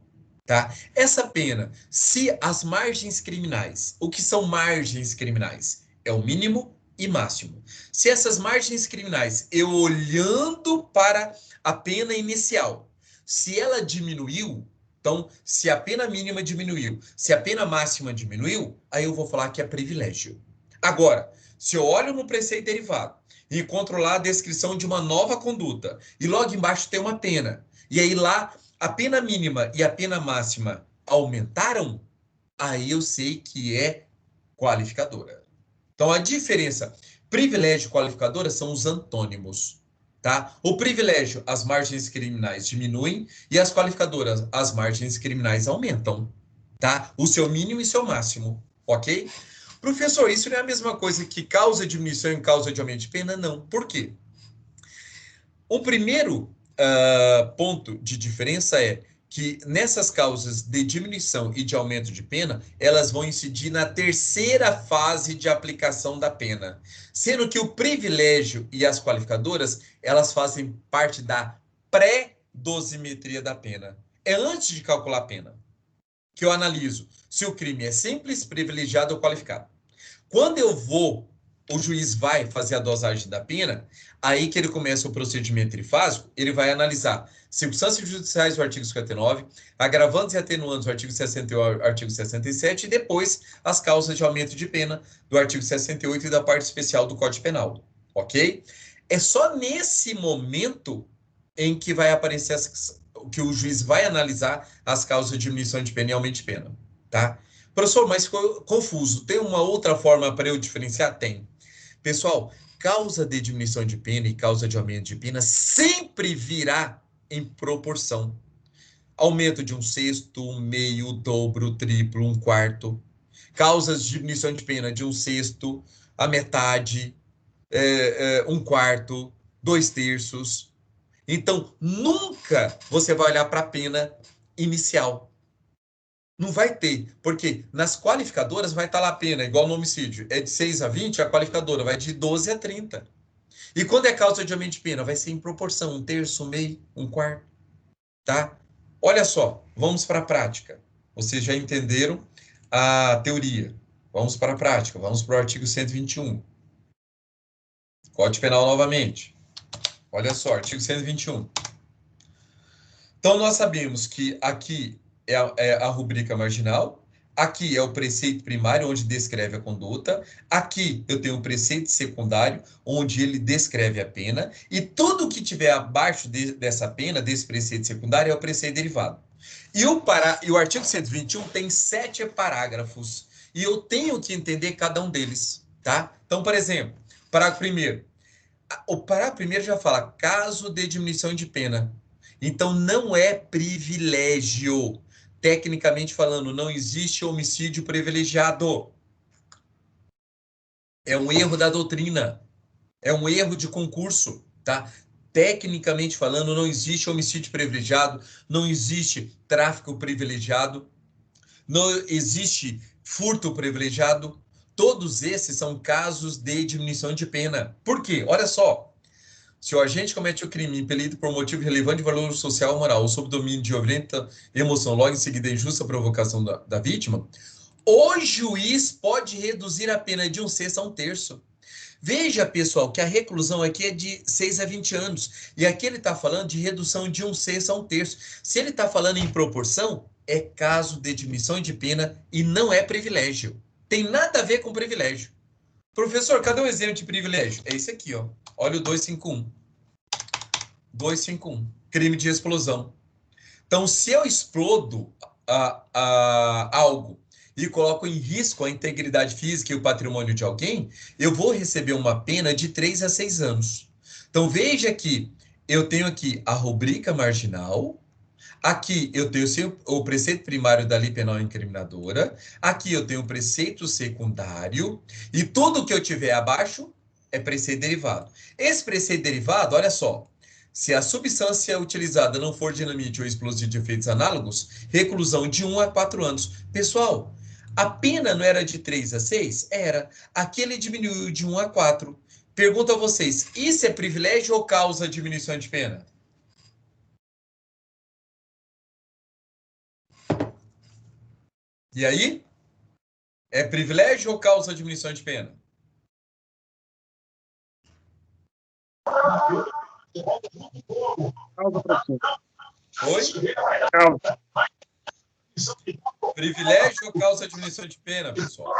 Tá? Essa pena, se as margens criminais, o que são margens criminais? É o mínimo e máximo. Se essas margens criminais, eu olhando para a pena inicial, se ela diminuiu, então, se a pena mínima diminuiu, se a pena máxima diminuiu, aí eu vou falar que é privilégio. Agora, se eu olho no preceito derivado e encontro lá a descrição de uma nova conduta, e logo embaixo tem uma pena, e aí lá a pena mínima e a pena máxima aumentaram, aí eu sei que é qualificadora. Então, a diferença privilégio e qualificadora são os antônimos. Tá? O privilégio, as margens criminais diminuem e as qualificadoras, as margens criminais aumentam. Tá? O seu mínimo e seu máximo. Ok? Professor, isso não é a mesma coisa que causa de diminuição e causa de aumento de pena? Não. Por quê? O primeiro ponto de diferença é que nessas causas de diminuição e de aumento de pena, elas vão incidir na terceira fase de aplicação da pena, sendo que o privilégio e as qualificadoras, elas fazem parte da pré-dosimetria da pena. É antes de calcular a pena que eu analiso se o crime é simples, privilegiado ou qualificado. Quando o juiz vai fazer a dosagem da pena, aí que ele começa o procedimento trifásico, ele vai analisar circunstâncias judiciais do artigo 59, agravantes e atenuantes do artigo 68 e artigo 67, e depois as causas de aumento de pena do artigo 68 e da parte especial do Código Penal, ok? É só nesse momento em que vai aparecer que o juiz vai analisar as causas de diminuição de pena e aumento de pena, tá? Professor, mas ficou confuso. Tem uma outra forma para eu diferenciar? Tem. Pessoal, causa de diminuição de pena e causa de aumento de pena sempre virá em proporção. Aumento de 1/6, 1/2, o dobro, o triplo, 1/4. Causas de diminuição de pena de 1/6, a metade, 1/4, 2/3. Então, nunca você vai olhar para a pena inicial. Não vai ter, porque nas qualificadoras vai estar lá a pena, igual no homicídio, é de 6 a 20, a qualificadora vai de 12 a 30. E quando é causa de aumento de pena, vai ser em proporção, 1/3, 1/2, 1/4, tá? Olha só, vamos para a prática. Vocês já entenderam a teoria. Vamos para a prática, vamos para o artigo 121. Código Penal novamente. Olha só, artigo 121. Então, nós sabemos que aqui é a rubrica marginal, aqui é o preceito primário, onde descreve a conduta, aqui eu tenho o preceito secundário, onde ele descreve a pena, e tudo que tiver abaixo dessa pena, desse preceito secundário, é o preceito derivado. E o artigo 121 tem 7 parágrafos, e eu tenho que entender cada um deles, tá? Então, por exemplo, parágrafo primeiro. O parágrafo primeiro já fala, caso de diminuição de pena. Então, não é privilégio. Tecnicamente falando, não existe homicídio privilegiado. É um erro da doutrina. É um erro de concurso, tá? Tecnicamente falando, não existe homicídio privilegiado, não existe tráfico privilegiado, não existe furto privilegiado. Todos esses são casos de diminuição de pena. Por quê? Olha só. Se o agente comete o crime impelido por motivo relevante de valor social ou moral ou sob domínio de violenta emoção, logo em seguida a injusta provocação da vítima, o juiz pode reduzir a pena de 1/6 a 1/3. Veja, pessoal, que a reclusão aqui é de 6 a 20 anos. E aqui ele está falando de redução de 1/6 a 1/3. Se ele está falando em proporção, é caso de diminuição de pena e não é privilégio. Tem nada a ver com privilégio. Professor, cadê o exemplo de privilégio? É esse aqui, ó. Olha o 251. 251. Crime de explosão. Então, se eu explodo algo e coloco em risco a integridade física e o patrimônio de alguém, eu vou receber uma pena de 3 a 6 anos. Então, veja que eu tenho aqui a rubrica marginal, aqui eu tenho o preceito primário da lei penal incriminadora, aqui eu tenho o preceito secundário, e tudo que eu tiver abaixo é preceito derivado. Esse preceito derivado, olha só, se a substância utilizada não for dinamite ou explosivo de efeitos análogos, reclusão de 1 a 4 anos. Pessoal, a pena não era de 3 a 6? Era. Aqui ele diminuiu de 1 a 4. Pergunto a vocês, isso é privilégio ou causa diminuição de pena? E aí? É privilégio ou causa diminuição de pena? Causa, professor. Oi? Causa. Privilégio ou causa diminuição de pena, pessoal?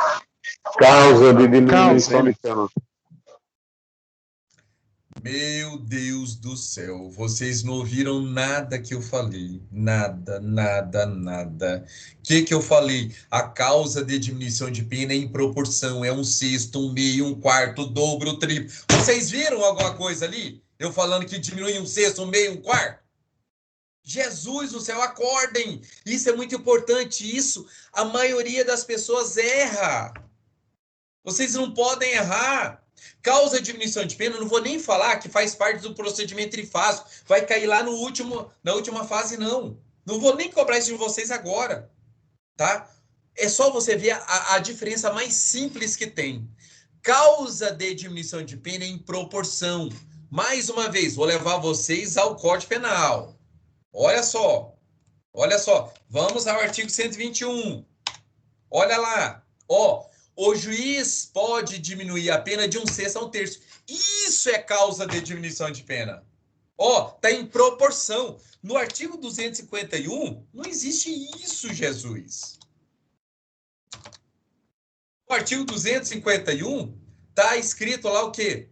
Causa de diminuição de pena. Meu Deus do céu, vocês não ouviram nada que eu falei. Nada, nada, nada. O que eu falei? A causa de diminuição de pena é em proporção, é 1/6, 1/2, 1/4, dobro, triplo. Vocês viram alguma coisa ali? Eu falando que diminui 1/6, 1/2, 1/4? Jesus do céu, acordem! Isso é muito importante, isso a maioria das pessoas erra. Vocês não podem errar. Causa de diminuição de pena, não vou nem falar que faz parte do procedimento trifásico. Vai cair lá na última fase, não. Não vou nem cobrar isso de vocês agora, tá? É só você ver a diferença mais simples que tem. Causa de diminuição de pena em proporção. Mais uma vez, vou levar vocês ao Código Penal. Olha só. Vamos ao artigo 121. Olha lá. Ó. O juiz pode diminuir a pena de 1/6 a 1/3. Isso é causa de diminuição de pena. Ó, tá em proporção. No artigo 251, não existe isso, Jesus. No artigo 251, tá escrito lá o quê?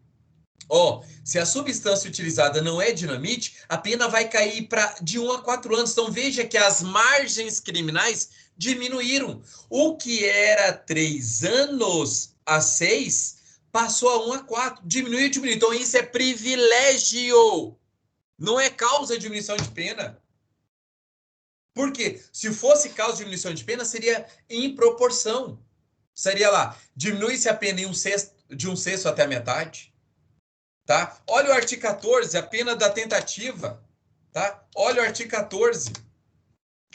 Ó, se a substância utilizada não é dinamite, a pena vai cair de 1 a 4 anos. Então, veja que as margens criminais diminuíram. O que era 3 anos a 6, passou a 1 a 4. Diminuiu. Então, isso é privilégio. Não é causa de diminuição de pena. Por quê? Se fosse causa de diminuição de pena, seria em proporção. Seria lá, diminui-se a pena de 1/6 até a metade. Tá? Olha o artigo 14, a pena da tentativa. Tá? Olha o artigo 14.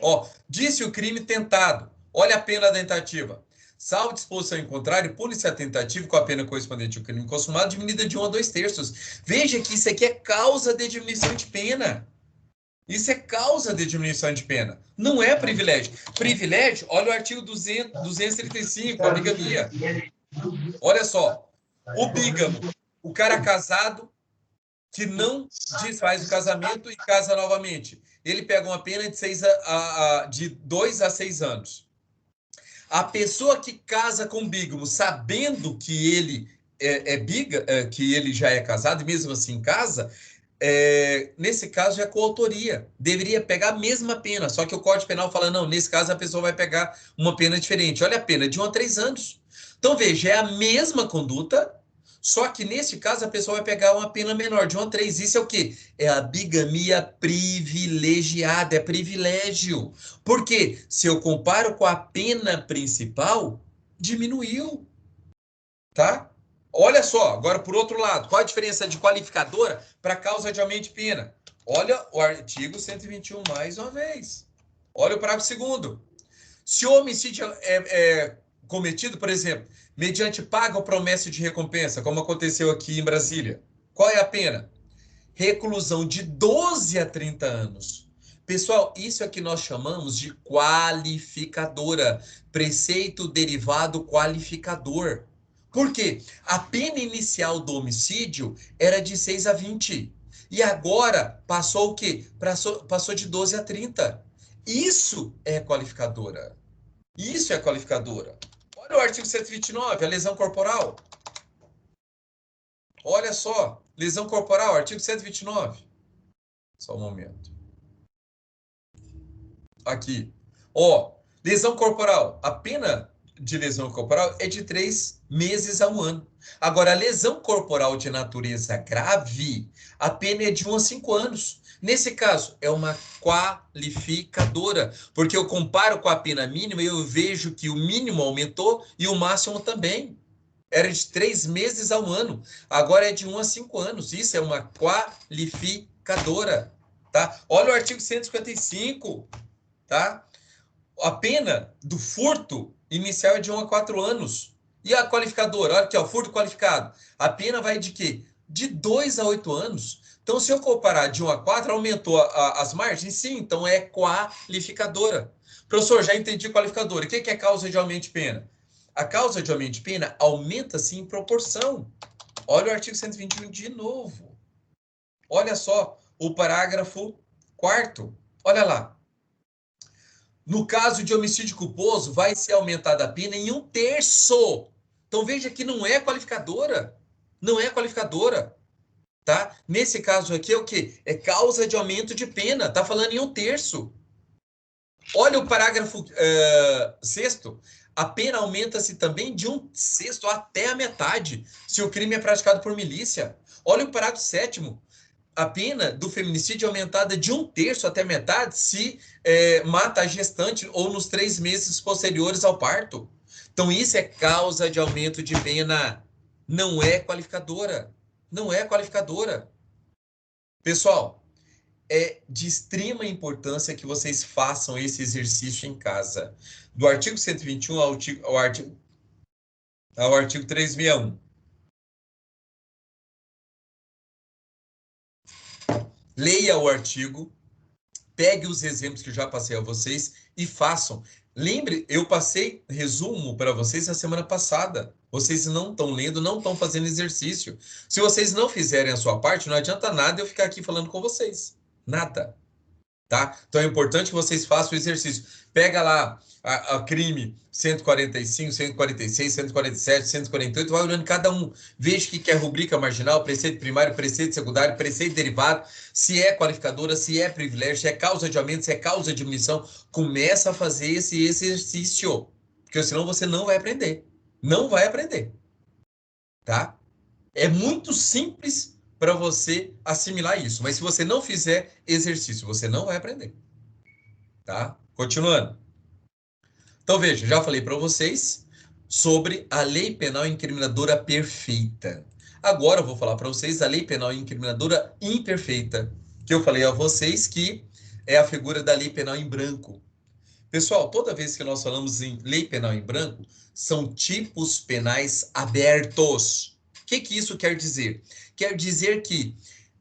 Ó, disse o crime tentado. Olha a pena da tentativa. Salvo disposição em contrário, pune-se a tentativa com a pena correspondente ao crime consumado, diminuída de 1 a 2/3. Veja que isso aqui é causa de diminuição de pena. Isso é causa de diminuição de pena. Não é privilégio. Privilégio, olha o artigo 235, a bigamia. Olha só. O bígamo, o cara casado que não desfaz o casamento e casa novamente. Ele pega uma pena de 2 a 6 anos. A pessoa que casa com bígamo, sabendo que ele que ele já é casado, e mesmo assim casa, nesse caso já é coautoria. Deveria pegar a mesma pena, só que o Código Penal fala, não, nesse caso a pessoa vai pegar uma pena diferente. Olha a pena, de 1 a 3 anos. Então, veja, é a mesma conduta, Só que, neste caso, a pessoa vai pegar uma pena menor, de 1 a 3. Isso é o quê? É a bigamia privilegiada, é privilégio. Por quê? Se eu comparo com a pena principal, diminuiu, tá? Olha só, agora por outro lado, qual a diferença de qualificadora para causa de aumento de pena? Olha o artigo 121 mais uma vez. Olha o parágrafo 2º. Se o homicídio é cometido, por exemplo, mediante paga ou promessa de recompensa, como aconteceu aqui em Brasília, qual é a pena? Reclusão de 12 a 30 anos. Pessoal, isso é que nós chamamos de qualificadora, preceito derivado qualificador. Por quê? A pena inicial do homicídio era de 6 a 20. E agora passou o quê? Passou de 12 a 30. Isso é qualificadora. Isso é qualificadora. Olha o artigo 129, a lesão corporal. Olha só, lesão corporal, artigo 129. Só um momento. Aqui. Ó, lesão corporal. A pena de lesão corporal é de 3 meses a 1 ano. Agora, a lesão corporal de natureza grave, a pena é de 1 a 5 anos. Nesse caso, é uma qualificadora, porque eu comparo com a pena mínima e eu vejo que o mínimo aumentou e o máximo também. Era de 3 meses a 1 ano, agora é de 1 a 5 anos. Isso é uma qualificadora, tá? Olha o artigo 155, tá? A pena do furto inicial é de 1 a 4 anos. E a qualificadora? Olha aqui, ó, furto qualificado. A pena vai de quê? De 2 a 8 anos. Então, se eu comparar de 1 a 4, aumentou as margens? Sim, então é qualificadora. Professor, já entendi qualificadora. O que é causa de aumento de pena? A causa de aumento de pena aumenta-se em proporção. Olha o artigo 121 de novo. Olha só o parágrafo 4º. Olha lá. No caso de homicídio culposo, vai ser aumentada a pena em 1/3. Então, veja que não é qualificadora. Não é qualificadora. Tá? Nesse caso aqui é o quê? É causa de aumento de pena. Tá falando em 1/3. Olha o parágrafo 6º. A pena aumenta-se também de 1/6 até a metade, se o crime é praticado por milícia. Olha o parágrafo 7º. A pena do feminicídio é aumentada de 1/3 até a metade se mata a gestante ou nos 3 meses posteriores ao parto. Então, isso é causa de aumento de pena. Não é qualificadora. Não é qualificadora. Pessoal, é de extrema importância que vocês façam esse exercício em casa. Do artigo 121 ao artigo 361. Leia o artigo, pegue os exemplos que eu já passei a vocês e façam. Lembre, eu passei resumo para vocês na semana passada. Vocês não estão lendo, não estão fazendo exercício. Se vocês não fizerem a sua parte, não adianta nada eu ficar aqui falando com vocês. Nada. Tá? Então é importante que vocês façam o exercício. Pega lá a crime 145, 146, 147, 148, vai olhando cada um. Veja o que é rubrica marginal, preceito primário, preceito secundário, preceito derivado, se é qualificadora, se é privilégio, se é causa de aumento, se é causa de diminuição. Começa a fazer esse exercício, porque senão você não vai aprender. Não vai aprender. Tá? É muito simples para você assimilar isso. Mas se você não fizer exercício, você não vai aprender. Tá? Continuando. Então, veja, já falei para vocês sobre a lei penal incriminadora perfeita. Agora eu vou falar para vocês da lei penal incriminadora imperfeita, que eu falei a vocês que é a figura da lei penal em branco. Pessoal, toda vez que nós falamos em lei penal em branco, são tipos penais abertos. O que isso quer dizer? Quer dizer que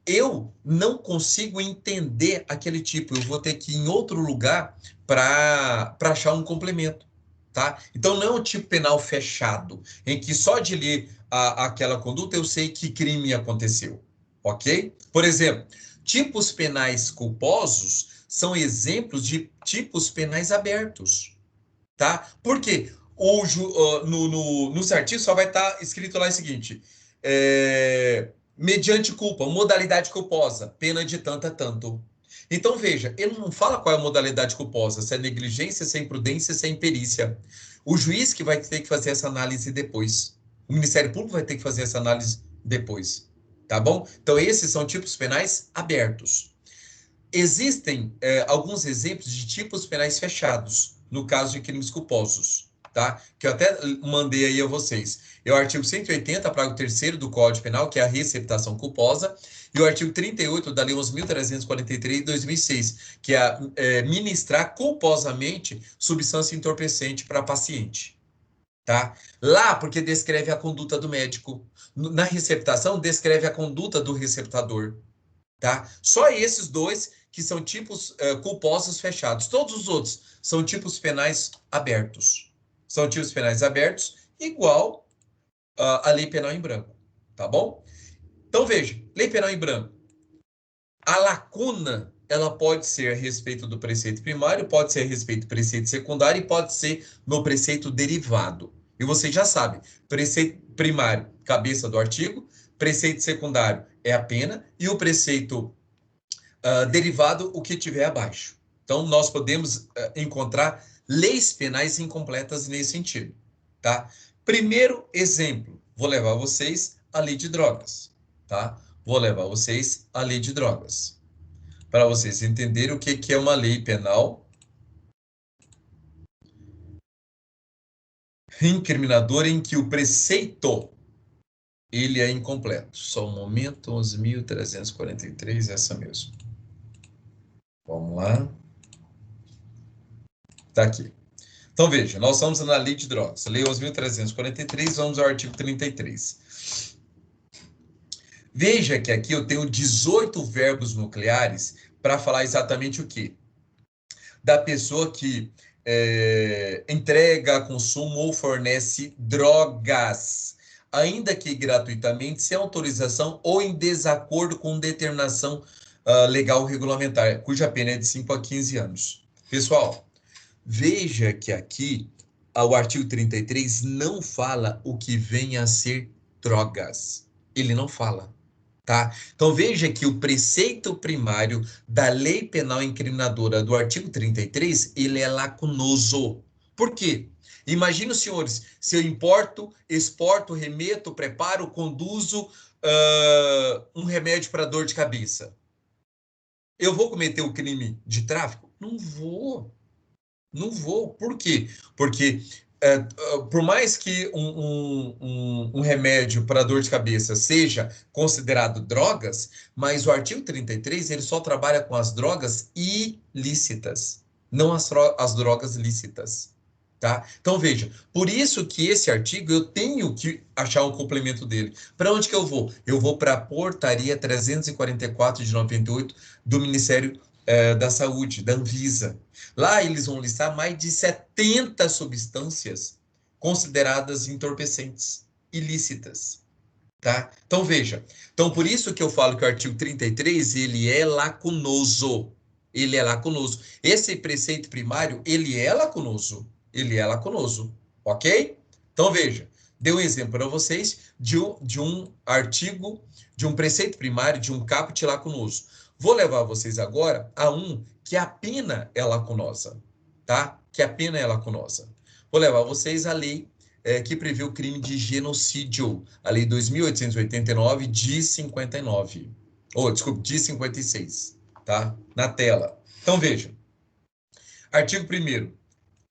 eu não consigo entender aquele tipo. Eu vou ter que ir em outro lugar para achar um complemento. Tá? Então, não é um tipo penal fechado, em que só de ler aquela conduta eu sei que crime aconteceu. Ok? Por exemplo, tipos penais culposos são exemplos de tipos penais abertos. Tá? Por quê? Nos artigos só vai estar escrito lá o seguinte: mediante culpa, modalidade culposa, pena de tanto a tanto. Então, veja, ele não fala qual é a modalidade culposa, se é negligência, se é imprudência, se é imperícia. O juiz que vai ter que fazer essa análise depois. O Ministério Público vai ter que fazer essa análise depois, tá bom? Então, esses são tipos penais abertos. Existem alguns exemplos de tipos penais fechados, no caso de crimes culposos, tá? Que eu até mandei aí a vocês. É o artigo 180, parágrafo 3º do Código Penal, que é a receptação culposa, e o artigo 38 da Lei 11.343 de 2006, que é ministrar culposamente substância entorpecente para paciente, tá? Lá, porque descreve a conduta do médico. Na receptação, descreve a conduta do receptador, tá? Só esses dois que são tipos culposos fechados. Todos os outros são tipos penais abertos. São tipos penais abertos, igual a lei penal em branco, tá bom? Então, veja, lei penal em branco. A lacuna, ela pode ser a respeito do preceito primário, pode ser a respeito do preceito secundário e pode ser no preceito derivado. E você já sabe, preceito primário, cabeça do artigo, preceito secundário é a pena e o preceito derivado, o que tiver abaixo. Então, nós podemos encontrar leis penais incompletas nesse sentido, tá? Primeiro exemplo, vou levar vocês à lei de drogas, tá? Vou levar vocês à lei de drogas, para vocês entenderem o que é uma lei penal incriminadora em que o preceito ele é incompleto. Só um momento, 11.343, essa mesmo. Vamos lá. Tá aqui. Então, veja, nós estamos na lei de drogas. Lei 11.343, vamos ao artigo 33. Veja que aqui eu tenho 18 verbos nucleares para falar exatamente o quê? Da pessoa que entrega, consumo ou fornece drogas, ainda que gratuitamente, sem autorização ou em desacordo com determinação legal ou regulamentar, cuja pena é de 5 a 15 anos. Pessoal, veja que aqui o artigo 33 não fala o que vem a ser drogas. Ele não fala, tá? Então veja que o preceito primário da lei penal incriminadora do artigo 33, ele é lacunoso. Por quê? Imagina, senhores, se eu importo, exporto, remeto, preparo, conduzo um remédio para dor de cabeça. Eu vou cometer o crime de tráfico? Não vou. Não vou. Por quê? Porque por mais que um remédio para dor de cabeça seja considerado drogas, mas o artigo 33 ele só trabalha com as drogas ilícitas, não as drogas lícitas. Tá? Então, veja, por isso que esse artigo eu tenho que achar um complemento dele. Para onde que eu vou? Eu vou para a portaria 344 de 98 do Ministério da Saúde, da Anvisa. Lá eles vão listar mais de 70 substâncias consideradas entorpecentes, ilícitas, tá? Então, veja. Então, por isso que eu falo que o artigo 33, ele é lacunoso. Ele é lacunoso. Esse preceito primário, ele é lacunoso. Ele é lacunoso, ok? Então, veja. Dei um exemplo para vocês de um artigo, de um preceito primário, de um caput lacunoso. Vou levar vocês agora a que a pena é lacunosa, tá? Que a pena é lacunosa. Vou levar vocês à lei que prevê o crime de genocídio, a lei 2.889 de 59. Desculpe, de 56, tá? Na tela. Então, vejam. Artigo 1º.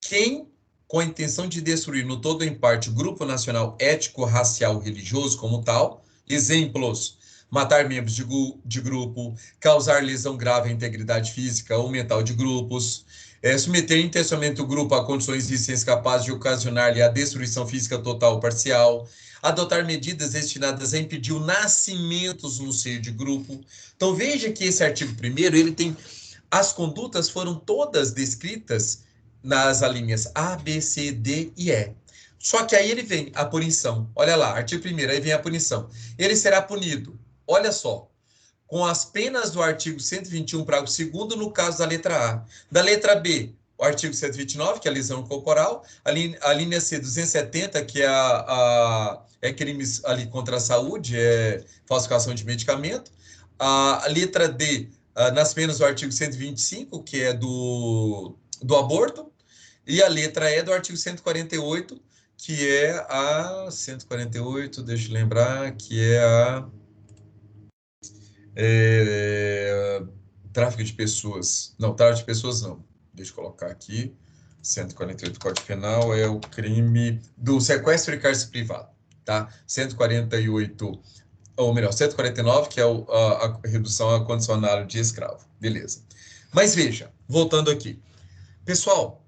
Quem, com a intenção de destruir no todo ou em parte o grupo nacional étnico, racial, religioso como tal, exemplos: matar membros de grupo, causar lesão grave à integridade física ou mental de grupos, submeter intencionalmente o grupo a condições de licença capazes de ocasionar-lhe a destruição física total ou parcial, adotar medidas destinadas a impedir o nascimento no seio de grupo. Então, veja que esse artigo 1º, ele tem... As condutas foram todas descritas nas alíneas A, B, C, D e E. Só que aí ele vem a punição. Olha lá, artigo 1º, aí vem a punição. Ele será punido, olha só, com as penas do artigo 121, parágrafo 2º, no caso da letra A. Da letra B, o artigo 129, que é a lesão corporal. A linha C, 270, que é crimes ali contra a saúde, é falsificação de medicamento. A letra D, nas penas do artigo 125, que é do aborto. E a letra E do artigo 148, que é a 148, deixa eu lembrar, que é a tráfico de pessoas. Não, tráfico de pessoas não. Deixa eu colocar aqui. 148 do Código Penal é o crime do sequestro e cárcere privado, tá? 148, ou melhor, 149, que é a redução à condição análoga de escravo. Beleza. Mas veja, voltando aqui. Pessoal,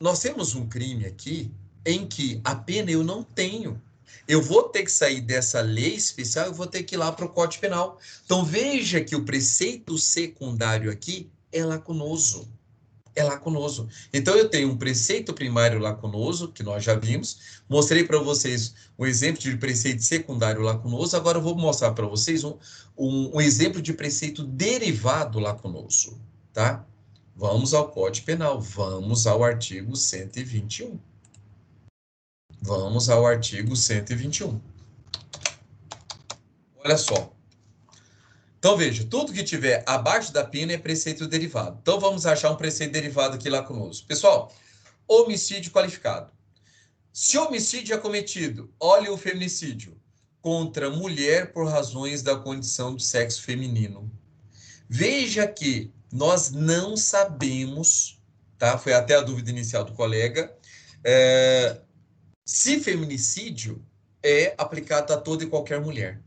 nós temos um crime aqui em que a pena eu não tenho. Eu vou ter que sair dessa lei especial, eu vou ter que ir lá para o Código Penal. Então, veja que o preceito secundário aqui é lacunoso. É lacunoso. Então, eu tenho um preceito primário lacunoso, que nós já vimos. Mostrei para vocês um exemplo de preceito secundário lacunoso. Agora, eu vou mostrar para vocês um exemplo de preceito derivado lacunoso, tá? Vamos ao Código Penal, vamos ao artigo 121. Vamos ao artigo 121. Olha só. Então, veja, tudo que tiver abaixo da pena é preceito derivado. Então, vamos achar um preceito derivado aqui lacunoso. Pessoal, homicídio qualificado. Se homicídio é cometido, olha o feminicídio, contra mulher por razões da condição do sexo feminino. Veja que nós não sabemos, tá? Foi até a dúvida inicial do colega, se feminicídio é aplicado a toda e qualquer mulher,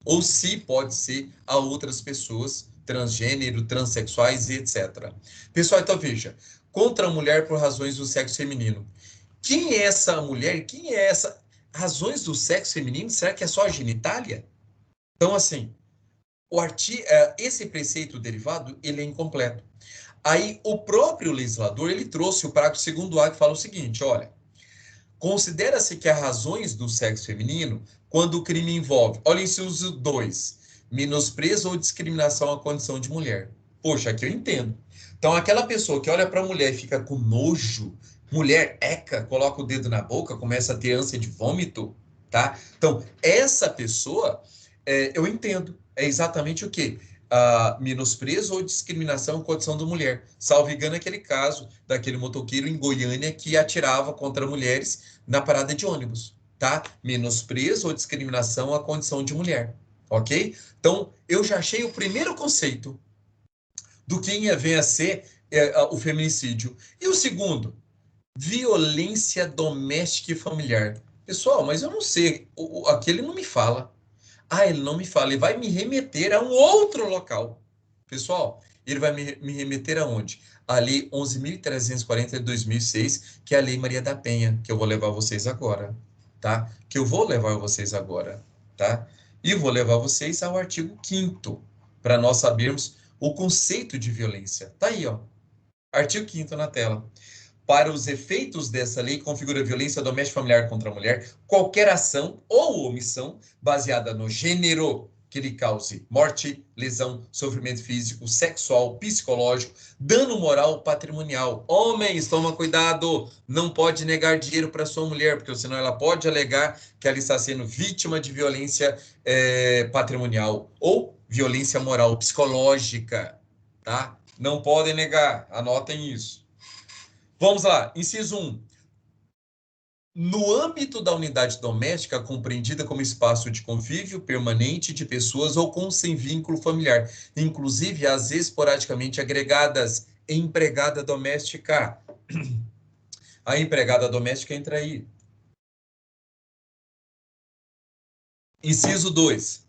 ou se pode ser a outras pessoas, transgênero, transexuais e etc. Pessoal, então veja, contra a mulher por razões do sexo feminino. Quem é essa mulher? Quem é essa? Razões do sexo feminino? Será que é só a genitália? Então, assim, esse preceito derivado, ele é incompleto. Aí, o próprio legislador, ele trouxe o parágrafo 2º A, que fala o seguinte, olha, considera-se que há razões do sexo feminino quando o crime envolve, olha o inciso 2, menosprezo ou discriminação à condição de mulher. Poxa, aqui eu entendo. Então, aquela pessoa que olha para a mulher e fica com nojo, mulher eca, coloca o dedo na boca, começa a ter ânsia de vômito, tá? Então, essa pessoa, eu entendo. É exatamente o quê? Menosprezo ou discriminação à condição da mulher. Salvo engano, aquele caso daquele motoqueiro em Goiânia que atirava contra mulheres na parada de ônibus, tá? Menosprezo ou discriminação à condição de mulher, ok? Então, eu já achei o primeiro conceito do que vem a ser o feminicídio. E o segundo, violência doméstica e familiar. Pessoal, mas eu não sei, aqui ele não me fala. Ele não me fala, ele vai me remeter a um outro local. Pessoal, ele vai me remeter aonde? A Lei 11.340 de 2006, que é a Lei Maria da Penha, que eu vou levar vocês agora, tá? Que eu vou levar vocês agora, tá? E vou levar vocês ao artigo 5º, para nós sabermos o conceito de violência. Tá aí, ó. Artigo 5º na tela. Para os efeitos dessa lei, configura violência doméstica familiar contra a mulher qualquer ação ou omissão baseada no gênero que lhe cause morte, lesão, sofrimento físico, sexual, psicológico, dano moral, patrimonial. Homens, toma cuidado, não pode negar dinheiro para sua mulher, porque senão ela pode alegar que ela está sendo vítima de violência patrimonial ou violência moral, psicológica, tá? Não podem negar, anotem isso. Vamos lá, inciso 1. No âmbito da unidade doméstica, compreendida como espaço de convívio permanente de pessoas ou com sem vínculo familiar, inclusive as esporadicamente agregadas, empregada doméstica. A empregada doméstica entra aí. Inciso 2.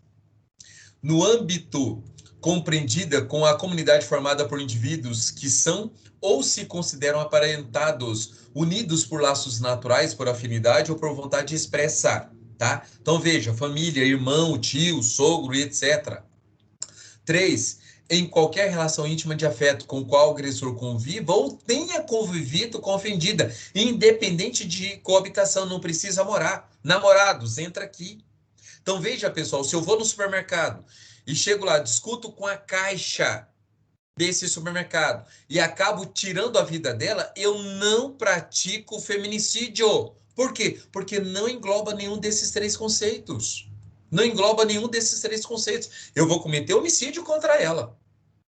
No âmbito compreendida com a comunidade formada por indivíduos que são ou se consideram aparentados, unidos por laços naturais, por afinidade ou por vontade expressa, tá? Então, veja, família, irmão, tio, sogro e etc. 3. Em qualquer relação íntima de afeto com o qual o agressor conviva ou tenha convivido com a ofendida, independente de coabitação, não precisa morar. Namorados, entra aqui. Então, veja, pessoal, se eu vou no supermercado e chego lá, discuto com a caixa desse supermercado e acabo tirando a vida dela, eu não pratico feminicídio. Por quê? Porque não engloba nenhum desses 3 conceitos. Não engloba nenhum desses 3 conceitos. Eu vou cometer homicídio contra ela.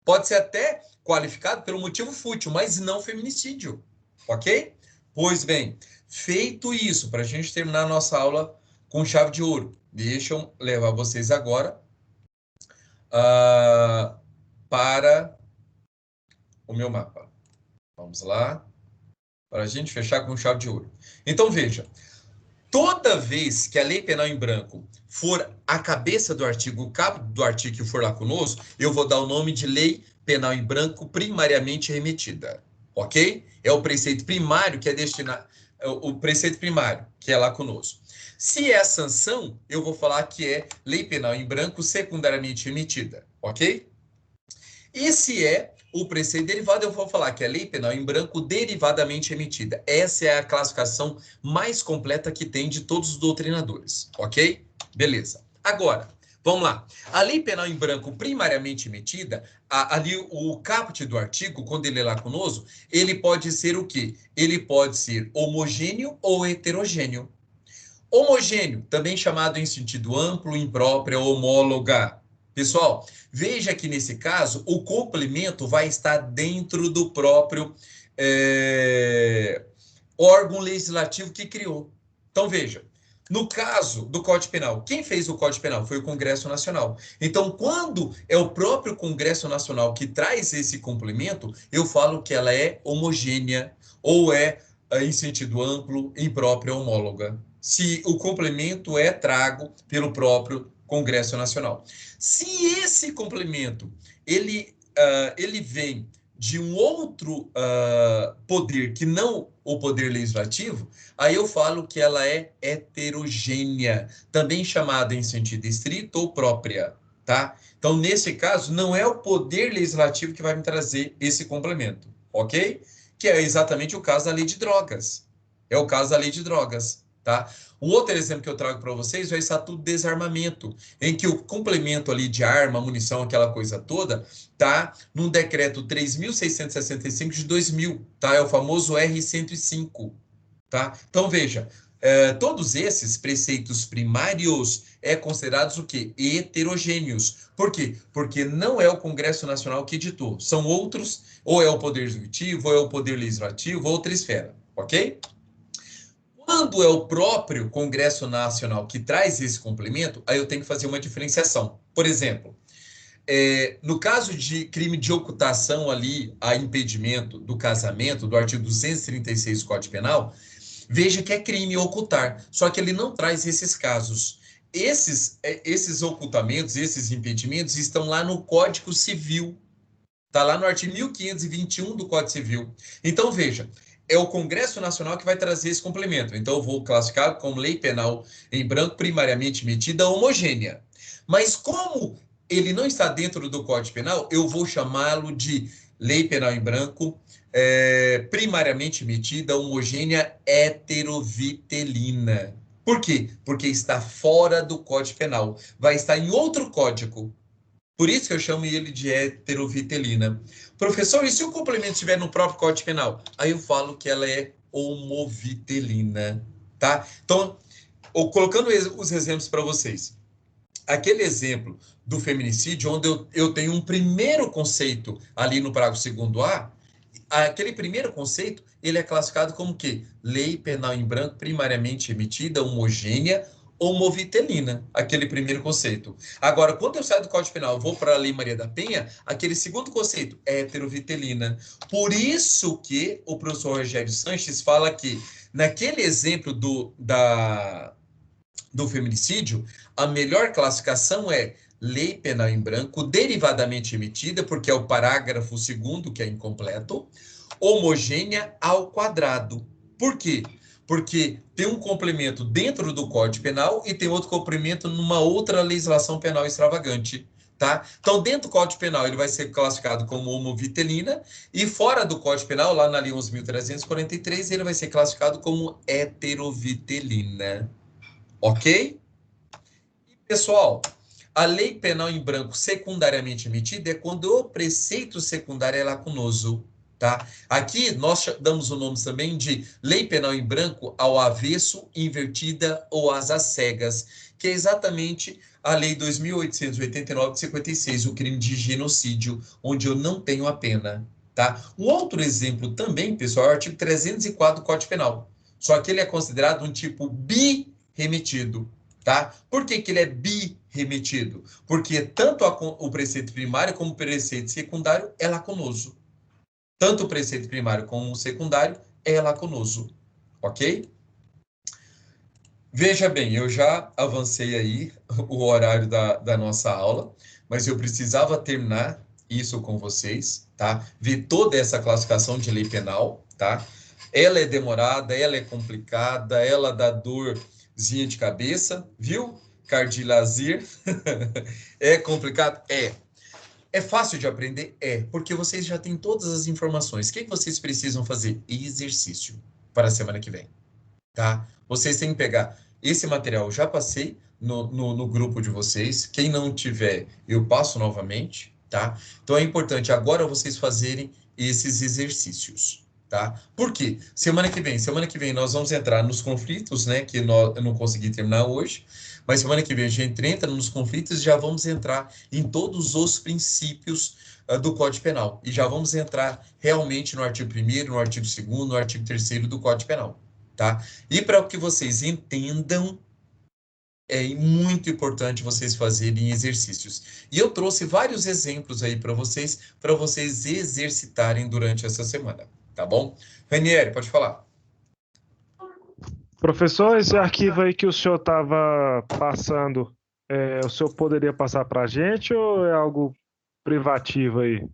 Pode ser até qualificado pelo motivo fútil, mas não feminicídio. Ok? Pois bem, Feito isso, para a gente terminar a nossa aula com chave de ouro, deixa eu levar vocês agora para o meu mapa. Vamos lá, para a gente fechar com chave de ouro. Então, veja, toda vez que a lei penal em branco for a cabeça do artigo, o cabo do artigo que for lacunoso, eu vou dar o nome de lei penal em branco primariamente remetida, ok? É o preceito primário que é destinado, o preceito primário, que é lacunoso. Se é sanção, eu vou falar que é lei penal em branco secundariamente remetida, ok? E se é o preceito derivado, eu vou falar que é lei penal em branco derivadamente emitida. Essa é a classificação mais completa que tem de todos os doutrinadores, ok? Beleza. Agora, vamos lá. A lei penal em branco primariamente emitida, ali o caput do artigo, quando ele é lacunoso, ele pode ser o quê? Ele pode ser homogêneo ou heterogêneo. Homogêneo, também chamado em sentido amplo, imprópria, homóloga. Pessoal, veja que nesse caso, o complemento vai estar dentro do próprio órgão legislativo que criou. Então, veja, no caso do Código Penal, quem fez o Código Penal foi o Congresso Nacional. Então, quando é o próprio Congresso Nacional que traz esse complemento, eu falo que ela é homogênea ou é em sentido amplo, imprópria, homóloga. Se o complemento é trago pelo próprio Congresso Nacional. Se esse complemento ele vem de um outro poder que não o poder legislativo, aí eu falo que ela é heterogênea, também chamada em sentido estrito ou própria, tá? Então, nesse caso, não é o poder legislativo que vai me trazer esse complemento, ok? Que é exatamente o caso da lei de drogas. É o caso da lei de drogas, tá? Um outro exemplo que eu trago para vocês é o Estatuto de Desarmamento, em que o complemento ali de arma, munição, aquela coisa toda, tá num decreto 3.665 de 2000, tá? É o famoso R-105, tá? Então, veja, todos esses preceitos primários considerados o quê? Heterogêneos. Por quê? Porque não é o Congresso Nacional que editou, são outros, ou é o Poder Executivo, ou é o Poder Legislativo, outra esfera, ok? Quando é o próprio Congresso Nacional que traz esse complemento, aí eu tenho que fazer uma diferenciação. Por exemplo, no caso de crime de ocultação ali, a impedimento do casamento, do artigo 236 do Código Penal, veja que é crime ocultar, só que ele não traz esses casos. Esses ocultamentos, esses impedimentos estão lá no Código Civil, está lá no artigo 1521 do Código Civil. Então, veja, é o Congresso Nacional que vai trazer esse complemento. Então, eu vou classificar como lei penal em branco primariamente emitida homogênea. Mas como ele não está dentro do Código Penal, eu vou chamá-lo de lei penal em branco primariamente emitida homogênea heterovitelina. Por quê? Porque está fora do Código Penal. Vai estar em outro código. Por isso que eu chamo ele de heterovitelina. Professor, e se o complemento estiver no próprio Código Penal? Aí eu falo que ela é homovitelina, tá? Então, colocando os exemplos para vocês. Aquele exemplo do feminicídio, onde eu tenho um primeiro conceito ali no parágrafo 2º A, aquele primeiro conceito, ele é classificado como que? Lei penal em branco primariamente emitida, homogênea, homovitelina, aquele primeiro conceito. Agora, quando eu saio do Código Penal, vou para a Lei Maria da Penha, aquele segundo conceito é heterovitelina. Por isso que o professor Rogério Sanches fala que, naquele exemplo do feminicídio, a melhor classificação é lei penal em branco derivadamente emitida, porque é o parágrafo 2º que é incompleto, homogênea ao quadrado. Por quê? Porque tem um complemento dentro do Código Penal e tem outro complemento numa outra legislação penal extravagante, tá? Então, dentro do Código Penal, ele vai ser classificado como homovitelina e fora do Código Penal, lá na Lei 11.343, ele vai ser classificado como heterovitelina. Ok? E, pessoal, a lei penal em branco secundariamente emitida é quando o preceito secundário é lacunoso, tá? Aqui nós damos o nome também de lei penal em branco ao avesso, invertida ou às cegas, que é exatamente a lei 2.889 de 56, o crime de genocídio, onde eu não tenho a pena, tá? Um outro exemplo também, pessoal, é o artigo 304 do Código Penal. Só que ele é considerado um tipo birremetido, tá? Por que ele é birremetido? Porque tanto o preceito primário como o preceito secundário é lacunoso. Tanto o preceito primário como o secundário é lacunoso, ok? Veja bem, eu já avancei aí o horário da nossa aula, mas eu precisava terminar isso com vocês, tá? Ver toda essa classificação de lei penal, tá? Ela é demorada, ela é complicada, ela dá dorzinha de cabeça, viu? Cardilazer. É complicado? É. É fácil de aprender? É, porque vocês já têm todas as informações. O que vocês precisam fazer? Exercício para a semana que vem, tá? Vocês têm que pegar esse material, eu já passei no grupo de vocês. Quem não tiver, eu passo novamente, tá? Então é importante agora vocês fazerem esses exercícios, tá? Por quê? Semana que vem nós vamos entrar nos conflitos, né? Que eu não consegui terminar hoje, mas semana que vem a gente entra nos conflitos e já vamos entrar em todos os princípios do Código Penal. E já vamos entrar realmente no artigo 1º, no artigo 2º, no artigo 3º do Código Penal. Tá? E para que vocês entendam, é muito importante vocês fazerem exercícios. E eu trouxe vários exemplos aí para vocês exercitarem durante essa semana, tá bom? Ranieri, pode falar. Professor, esse arquivo aí que o senhor estava passando, o senhor poderia passar para a gente ou é algo privativo aí?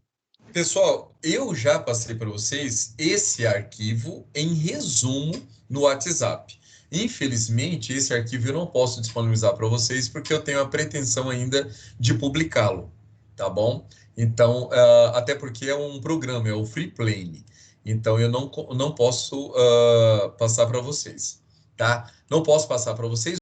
Pessoal, eu já passei para vocês esse arquivo em resumo no WhatsApp. Infelizmente, esse arquivo eu não posso disponibilizar para vocês porque eu tenho a pretensão ainda de publicá-lo, tá bom? Então, até porque é um programa, é o Freeplane. Então, eu não posso passar para vocês, tá? Não posso passar para vocês